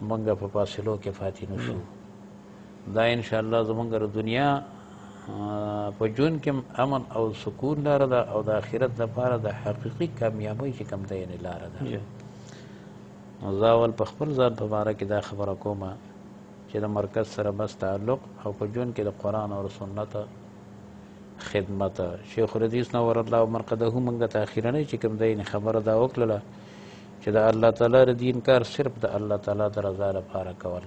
موږ په فاصلو کې پاتې نه شو دا انشاءالله زمونږ د دنیا په ژوند کې امن او سکون لاره ده او د آخرت لپاره د حقیقي کامیابۍ چې کوم دی یعنې لاره ده نو زه اول په خپل ځان په باره کې دا خبره کومه چې د مرکز سره بس تعلق او په ژوند کې د قرآن او سنت خدمت شیخ الحدیث نور الله مرقده موږ ته اخیرنۍ چې کوم دی خبره دا وکړله چې د الله تعالی د دین کار صرف د الله تعالی د رضا لپاره کول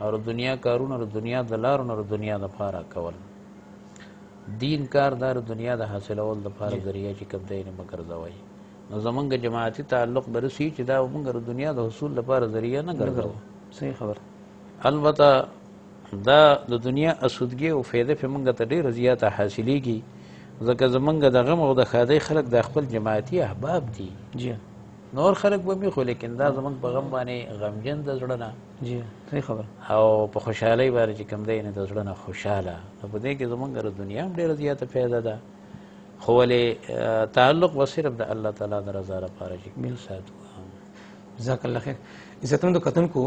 او دنیا کارونه د دنیا د لارو نه د دنیا د پاره کول دین کار دار دنیا د حاصلول د پاره ذریعہ چې کوم دی نه مګرځوي نو زمونږ جماعتي تعلق درسي چې دا موږ د دنیا د حصول لپاره ذریعہ نه ګرځو صحیح خبر البته دا د دنیا اسودګي او فایده په موږ ته ډیره زیاته حاصلېږي ځکه زمونږ د غم او د ښادۍ خلک د خپل جماعتي احباب دي جی نور خلک به مې خو لیکن دا زمونږ په غم باندې غمجن د زړه نه جی صحیح خبر او په خوشحالۍ باندې چې کوم دی نه د زړه نه خوشحاله نو په دې کې زمونږ د دنیا هم ډېره زیاته فایده ده خو ولې تعلق به صرف د الله تعالی د رضا لپاره چې ساتو جزاک الله خیر عزتمندو کتونکو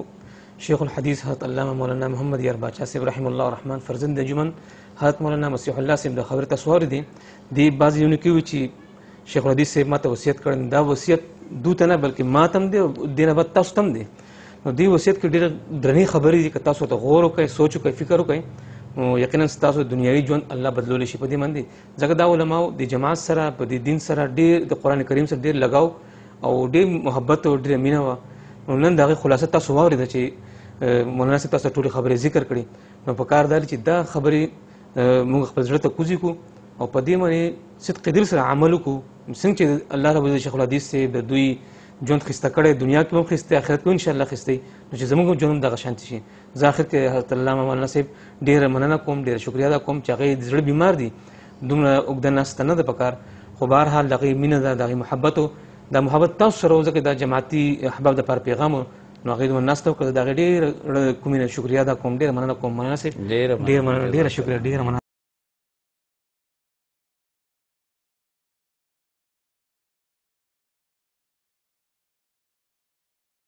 شیخ الحدیث حضرت علامه مولانا محمد یار باچا صاحب رحم الله الرحمن فرزند انجمن حضرت مولانا مسیح الله صاحب د خبره تصور دي دی بعض یو کې چې شیخ الحدیث صاحب ماته وصیت کړی دا وصیت دوته نه بلکې ماتم دی دینه بعد تاسو تم دی نو دی وصیت کې ډېر درنې خبرې دي که تاسو ته غور وکړئ سوچ وکړئ فکر وکړئ نو یقینا تاسو دنیوي ژوند الله بدلولی شي په دې باندې ځکه دا علماو د جماعت سره په دې دین سره ډېر د قرآن کریم سره ډېر لګاو او ډېر محبت او ډېر مینه وه نو نن د هغې خلاصه تاسو واورېده چې مولانا صاحب تاسو ټولې خبرې ذکر کړي نو په کار دا چې دا خبرې موږ خپل زړه ته کوزي کړو او په دې باندې صدق دل سره عمل وکړو څنګه چې الله رب العزت شیخ الحدیث صاحب د دوی ژوند خسته کړی دنیا کې هم خسته آخرت کې ان شاء الله خسته نو چې زموږ ژوند هم دغه شانتي شي زه آخر کې حضرت علامه مولانا صاحب ډېره مننه کوم ډېره شکریا ادا کوم چې هغې د زړه بیمار دي دومره اوږده ناسته نه ده پکار خو بهرحال د هغې مینه ده د هغې محبت دا محبت تاسو سره و ځکه دا جماعتي احباب دپاره پیغام و نو هغې دومره ناسته وکړه د هغې ډېره کومې شکریا ادا کوم ډېره مننه کوم مولانا صاحب ډېره شکریا ډېره مننه